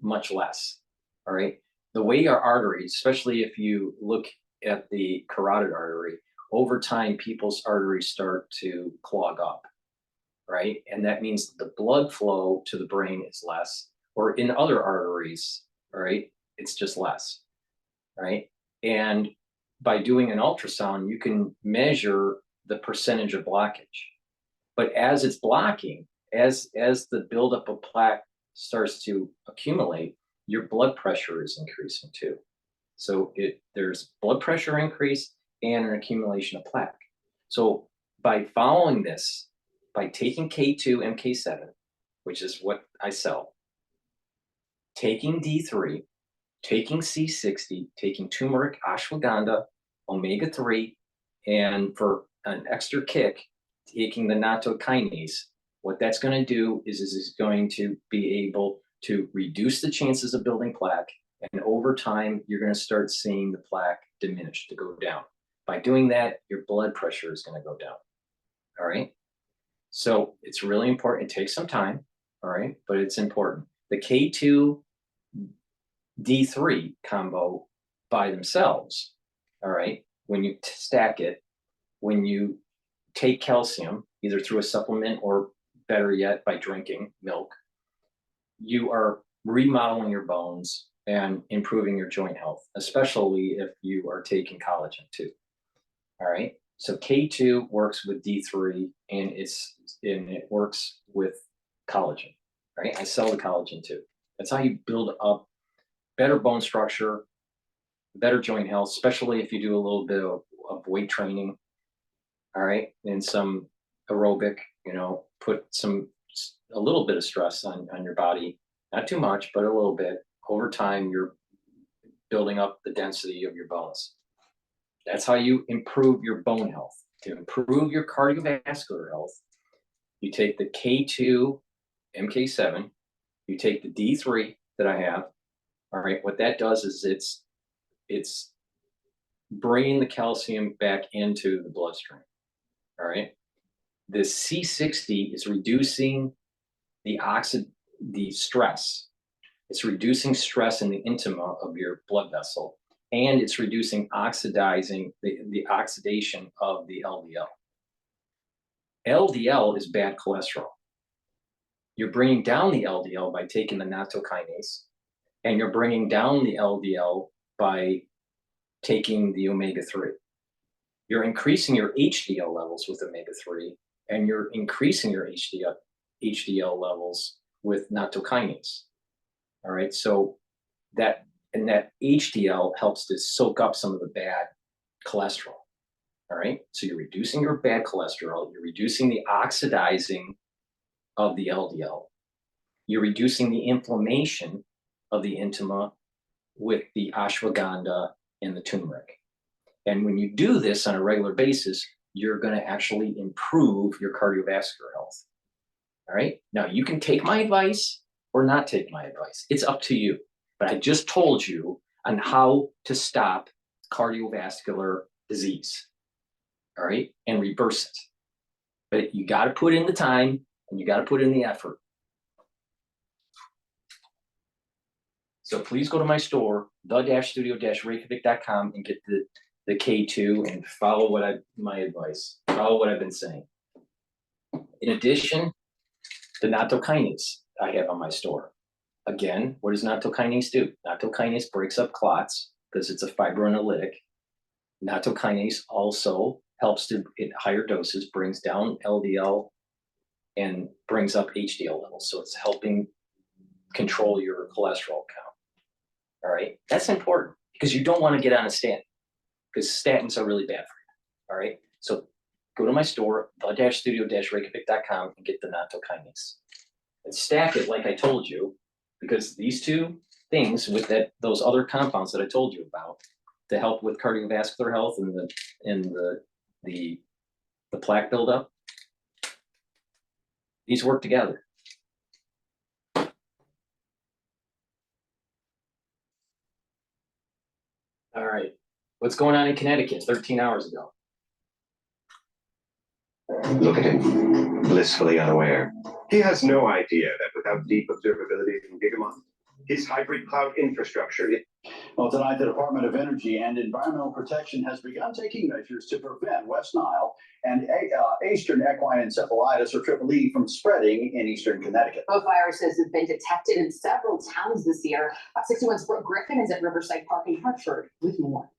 much less. All right. The way our arteries, especially if you look at the carotid artery, over time, people's arteries start to clog up. Right. And that means the blood flow to the brain is less, or in other arteries. All right. It's just less. Right. And by doing an ultrasound, you can measure the percentage of blockage. But as it's blocking, as the buildup of plaque starts to accumulate, your blood pressure is increasing too. So there's blood pressure increase and an accumulation of plaque. So by following this, by taking K2, MK7, which is what I sell, taking D3, taking C60, taking turmeric, ashwagandha, omega-3, and for an extra kick, taking the nattokinase, what that's going to do is it's going to be able to reduce the chances of building plaque. And over time, you're going to start seeing the plaque diminish, to go down. By doing that, your blood pressure is going to go down. All right. So it's really important. It takes some time. All right. But it's important. The K2 D3 combo by themselves. All right. When you stack it, when you take calcium, either through a supplement or better yet, by drinking milk, you are remodeling your bones and improving your joint health, especially if you are taking collagen too. All right. So K2 works with D3 and it works with collagen. Right. I sell the collagen too. That's how you build up better bone structure, better joint health, especially if you do a little bit of weight training. All right. And some aerobic, put a little bit of stress on your body, not too much, but a little bit. Over time, you're building up the density of your bones. That's how you improve your bone health. To improve your cardiovascular health, you take the K2, MK7, you take the D3 that I have. All right, what that does is it's bringing the calcium back into the bloodstream. All right, the C60 is reducing the stress. It's reducing stress in the intima of your blood vessel, and it's reducing the oxidation of the LDL. LDL is bad cholesterol. You're bringing down the LDL by taking the nattokinase, and you're bringing down the LDL by taking the omega-3. You're increasing your HDL levels with omega-3, and you're increasing your HDL levels with nattokinase. All right, so that HDL helps to soak up some of the bad cholesterol. All right, so you're reducing your bad cholesterol, you're reducing the oxidizing of the LDL, you're reducing the inflammation of the intima with the ashwagandha and the turmeric. And when you do this on a regular basis, you're going to actually improve your cardiovascular health. All right, now you can take my advice or not take my advice. It's up to you. But I just told you on how to stop cardiovascular disease. All right, and reverse it. But you got to put in the time and you got to put in the effort. So please go to my store, the-studio-reykjavik.com, and get the K2 and follow my advice. Follow what I've been saying. In addition, the nattokinase I have on my store. Again, what does nattokinase do? Nattokinase breaks up clots because it's a fibrinolytic. Nattokinase also helps to, in higher doses, brings down LDL and brings up HDL levels. So it's helping control your cholesterol count. All right, that's important because you don't want to get on a statin because statins are really bad for you. All right, so go to my store, the-studio-reykjavik.com, and get the nattokinase and stack it like I told you, because these two things with those other compounds that I told you about to help with cardiovascular health and the plaque buildup, these work together. All right, what's going on in Connecticut 13 hours ago? Look at him, blissfully unaware. He has no idea that without deep observability from Gigamon, his hybrid cloud infrastructure. Well, tonight, the Department of Energy and Environmental Protection has begun taking measures to prevent West Nile and Eastern equine encephalitis, or Triple E, from spreading in Eastern Connecticut. Both viruses have been detected in several towns this year. Fox 61's Brooke Griffin is at Riverside Park in Hartford with more.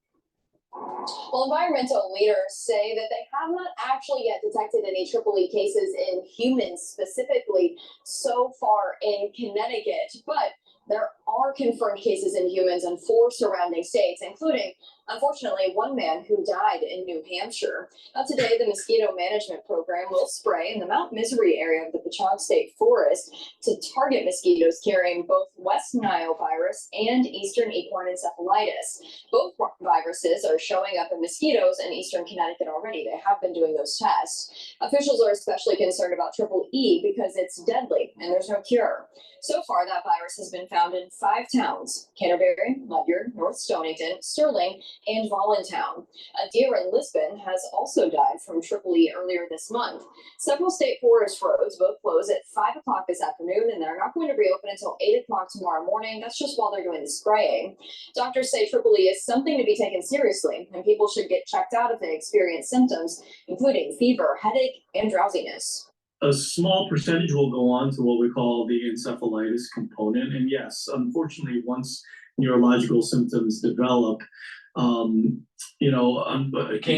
Well, environmental leaders say that they have not actually yet detected any EEE cases in humans specifically so far in Connecticut, but there are confirmed cases in humans in 4 surrounding states, including, unfortunately, one man who died in New Hampshire. Now, today, the mosquito management program will spray in the Mount Misery area of the Bitchute State Forest to target mosquitoes carrying both West Nile virus and Eastern equine encephalitis. Both viruses are showing up in mosquitoes in Eastern Connecticut already. They have been doing those tests. Officials are especially concerned about EEE because it's deadly and there's no cure. So far, that virus has been found in 5 towns: Canterbury, Ledyard, North Stonington, Sterling, and Voluntown. A deer in Lisbon has also died from EEE earlier this month. Several state forest roads both close at 5 o'clock this afternoon, and they're not going to reopen until 8 o'clock tomorrow morning. That's just while they're doing the spraying. Doctors say EEE is something to be taken seriously, and people should get checked out if they experience symptoms, including fever, headache, and drowsiness. A small percentage will go on to what we call the encephalitis component. And yes, unfortunately, once neurological symptoms develop, Can't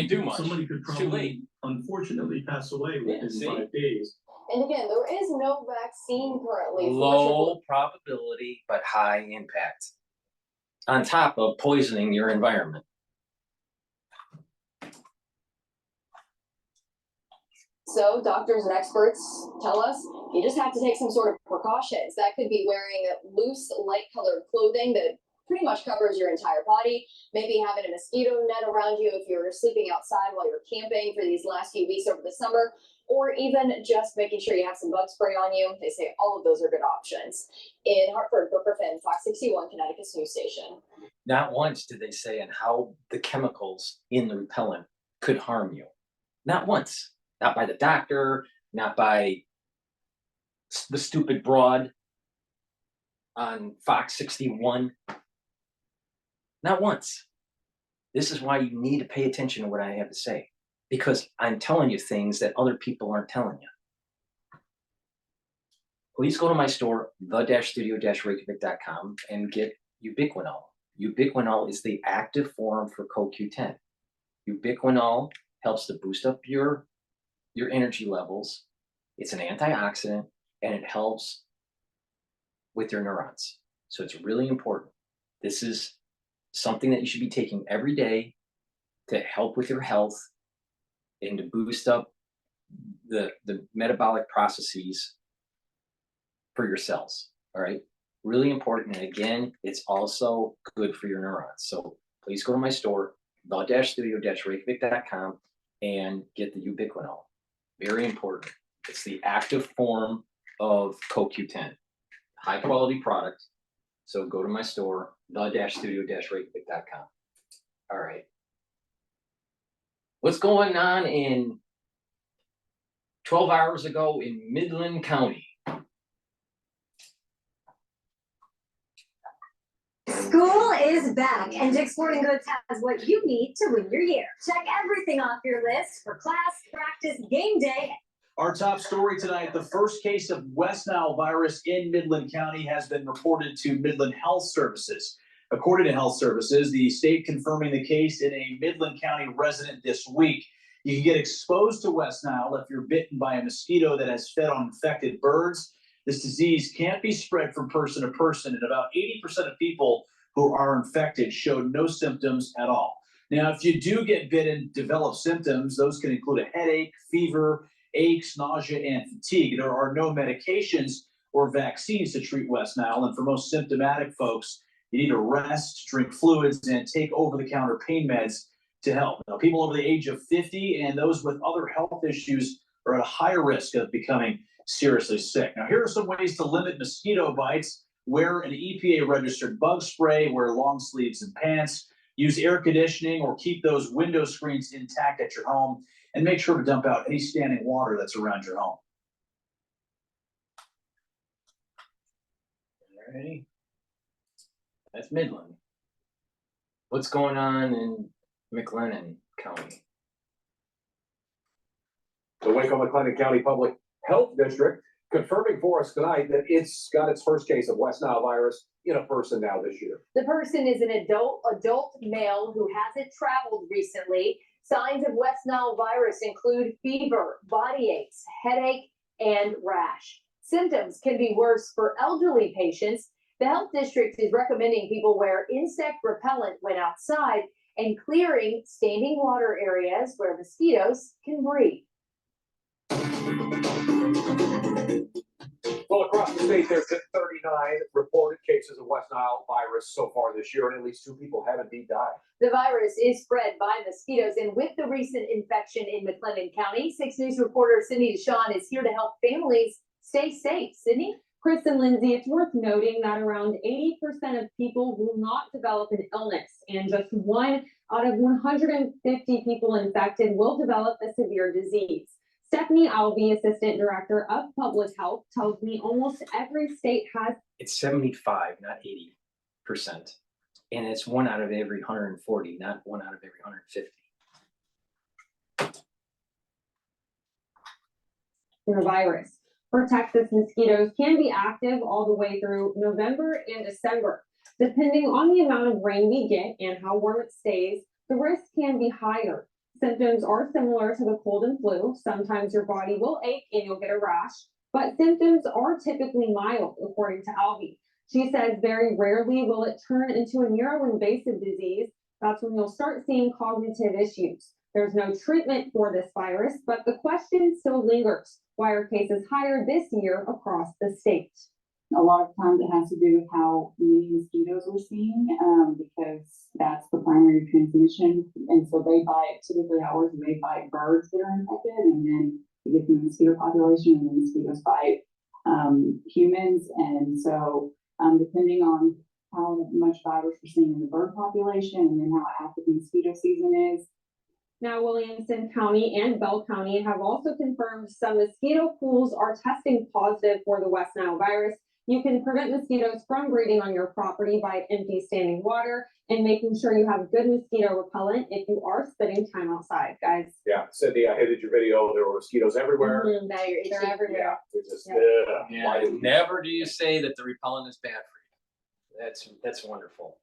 do much. Somebody could It's too probably, late. unfortunately, pass away within see? 5 days. And again, there is no vaccine currently for Low probability, but high impact. On top of poisoning your environment. So doctors and experts tell us you just have to take some sort of precautions. That could be wearing loose, light-colored clothing that pretty much covers your entire body. Maybe having a mosquito net around you if you're sleeping outside while you're camping for these last few weeks over the summer, or even just making sure you have some bug spray on you. They say all of those are good options. In Hartford, Booker Finn, Fox 61, Connecticut's news station. Not once did they say on how the chemicals in the repellent could harm you. Not once. Not by the doctor, not by the stupid broad on Fox 61. Not once. This is why you need to pay attention to what I have to say, because I'm telling you things that other people aren't telling you. Please go to my store, the-studio-reykjavik.com, and get ubiquinol. Ubiquinol is the active form for CoQ10. Ubiquinol helps to boost up your energy levels. It's an antioxidant, and it helps with your neurons. So it's really important. This is something that you should be taking every day to help with your health and to boost up the metabolic processes for your cells. All right, really important. And again, it's also good for your neurons. So please go to my store, the-studio-reykjavik.com, and get the ubiquinol. Very important. It's the active form of CoQ10. High quality product. So go to my store, the-studio-reykjavik.com. All right. What's going on in 12 hours ago in Midland County? School is back, and Dick's Sporting Goods has what you need to win your year. Check everything off your list for class, practice, game day. Our top story tonight, the first case of West Nile virus in Midland County has been reported to Midland Health Services. According to Health Services, the state confirming the case in a Midland County resident this week. You can get exposed to West Nile if you're bitten by a mosquito that has fed on infected birds. This disease can't be spread from person to person, and about 80% of people who are infected showed no symptoms at all. Now, if you do get bitten, develop symptoms, those can include a headache, fever, aches, nausea, and fatigue. There are no medications or vaccines to treat West Nile, and for most symptomatic folks, you need to rest, drink fluids, and take over-the-counter pain meds to help. Now, people over the age of 50 and those with other health issues are at a higher risk of becoming seriously sick. Now, here are some ways to limit mosquito bites. Wear an EPA-registered bug spray, wear long sleeves and pants, use air conditioning or keep those window screens intact at your home, and make sure to dump out any standing water that's around your home. All righty. That's Midland. What's going on in McLennan County? The Waco McLennan County Public Health District confirming for us tonight that it's got its first case of West Nile virus in a person now this year? The person is an adult male who hasn't traveled recently. Signs of West Nile virus include fever, body aches, headache, and rash. Symptoms can be worse for elderly patients. The health district is recommending people wear insect repellent when outside and clearing standing water areas where mosquitoes can breed. Well, across the state, there's been 39 reported cases of West Nile virus so far this year, and at least 2 people have indeed died. The virus is spread by mosquitoes, and with the recent infection in McLennan County, 6 News reporter Sydney DeShawn is here to help families stay safe. Sydney? Chris and Lindsay, it's worth noting that around 80% of people will not develop an illness, and just 1 out of 150 people infected will develop a severe disease. Stephanie Alvey, Assistant Director of Public Health, tells me almost every state has. It's 75, not 80%. And it's 1 out of every 140, not 1 out of every 150. The virus for Texas mosquitoes can be active all the way through November and December. Depending on the amount of rain we get and how warm it stays, the risk can be higher. Symptoms are similar to the cold and flu. Sometimes your body will ache and you'll get a rash, but symptoms are typically mild, according to Alvey. She says very rarely will it turn into a neuroinvasive disease. That's when you'll start seeing cognitive issues. There's no treatment for this virus, but the question still lingers. Why are cases higher this year across the state? A lot of times it has to do with how many mosquitoes we're seeing, because that's the primary transmission. And so they bite, typically ours, they bite birds that are infected, and then we get the mosquito population, and the mosquitoes bite humans. And so depending on how much virus we're seeing in the bird population, and then how active the mosquito season is. Now, Williamson County and Bell County have also confirmed some mosquito pools are testing positive for the West Nile virus. You can prevent mosquitoes from breeding on your property by empty standing water and making sure you have good mosquito repellent if you are spending time outside, guys. Yeah, Cindy, I edited your video. There were mosquitoes everywhere. They're everywhere. Yeah, they're just, Yeah, never do you say that the repellent is bad for you. That's wonderful.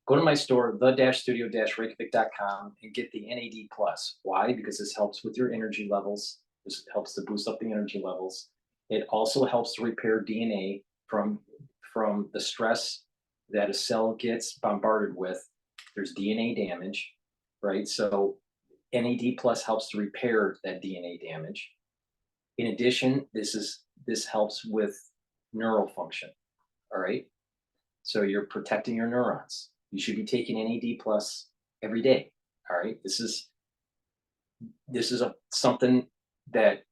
Go to my store, the-studio-reykjavik.com, and get the NAD+. Why? Because this helps with your energy levels. This helps to boost up the energy levels. It also helps to repair DNA from the stress that a cell gets bombarded with. There's DNA damage, right? So NAD+ helps to repair that DNA damage. In addition, this helps with neural function, all right? So you're protecting your neurons. You should be taking NAD+ every day, all right? This is something that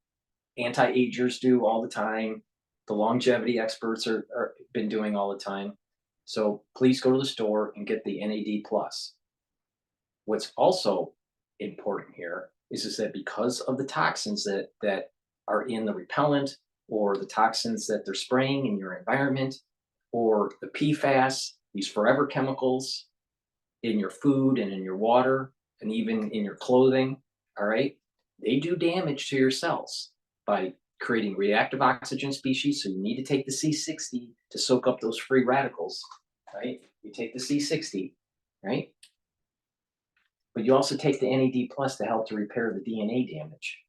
anti-agers do all the time. The longevity experts are been doing all the time. So please go to the store and get the NAD+. What's also important here is that because of the toxins that are in the repellent, or the toxins that they're spraying in your environment, or the PFAS, these forever chemicals in your food and in your water and even in your clothing, all right? They do damage to your cells by creating reactive oxygen species. So you need to take the C60 to soak up those free radicals, right? You take the C60, right? But you also take the NAD+ to help to repair the DNA damage.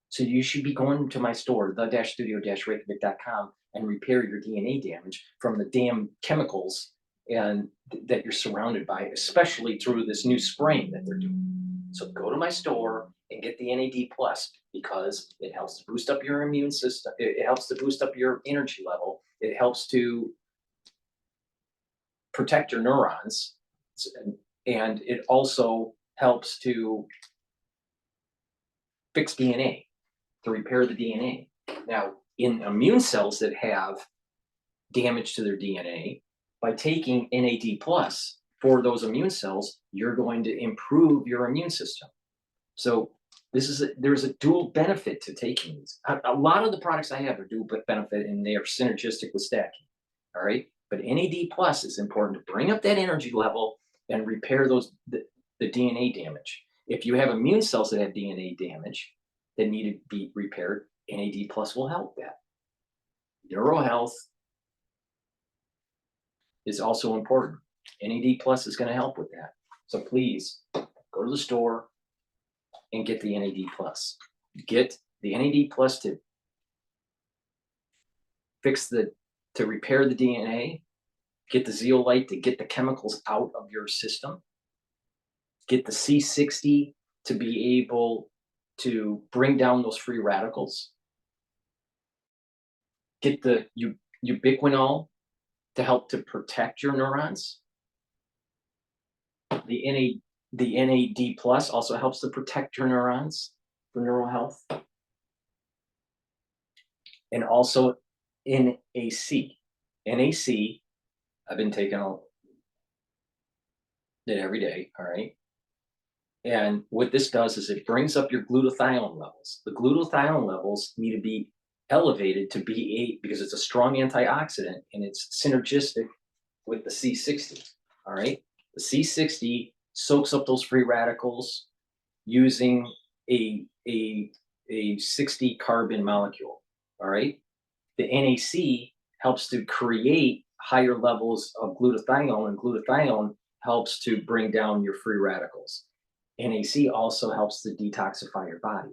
So you should be going to my store, the-studio-reykjavik.com, and repair your DNA damage from the damn chemicals and that you're surrounded by, especially through this new spraying that they're doing. So go to my store and get the NAD+, because it helps to boost up your immune system. It helps to boost up your energy level. It helps to protect your neurons. And it also helps to fix DNA, to repair the DNA. Now, in immune cells that have damage to their DNA, by taking NAD+ for those immune cells, you're going to improve your immune system. So there's a dual benefit to taking these. A lot of the products I have are dual benefit, and they are synergistic with stacking. All right, but NAD+ is important to bring up that energy level and repair the DNA damage. If you have immune cells that have DNA damage that need to be repaired, NAD+ will help that. Neural health, is also important. NAD plus is going to help with that. So please go to the store and get the NAD plus. Get the NAD plus to repair the DNA. Get the zeolite to get the chemicals out of your system. Get the C60 to be able to bring down those free radicals. Get the ubiquinol to help to protect your neurons. The NAD plus also helps to protect your neurons for neural health. And also NAC. NAC, I've been taking it every day, all right? And what this does is it brings up your glutathione levels. The glutathione levels need to be elevated to B8 because it's a strong antioxidant and it's synergistic with the C60, all right? The C60 soaks up those free radicals using a 60 carbon molecule, all right? The NAC helps to create higher levels of glutathione, and glutathione helps to bring down your free radicals. NAC also helps to detoxify your body,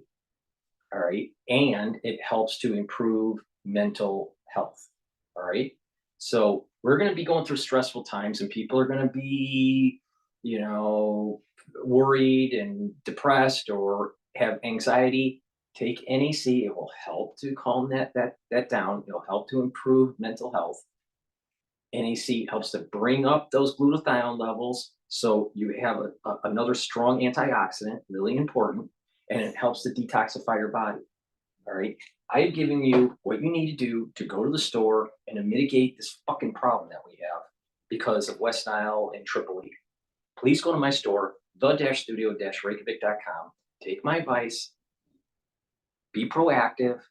all right? And it helps to improve mental health, all right? So we're going to be going through stressful times and people are going to be, you know, worried and depressed or have anxiety. Take NAC, it will help to calm that down. It'll help to improve mental health. NAC helps to bring up those glutathione levels so you have another strong antioxidant, really important, and it helps to detoxify your body, all right? I have given you what you need to do to go to the store and to mitigate this fucking problem that we have because of West Nile and Tripoli. Please go to my store, the-studio-reykjavik.com. Take my advice. Be proactive.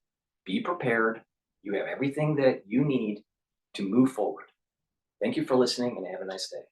Be prepared. You have everything that you need to move forward. Thank you for listening and have a nice day.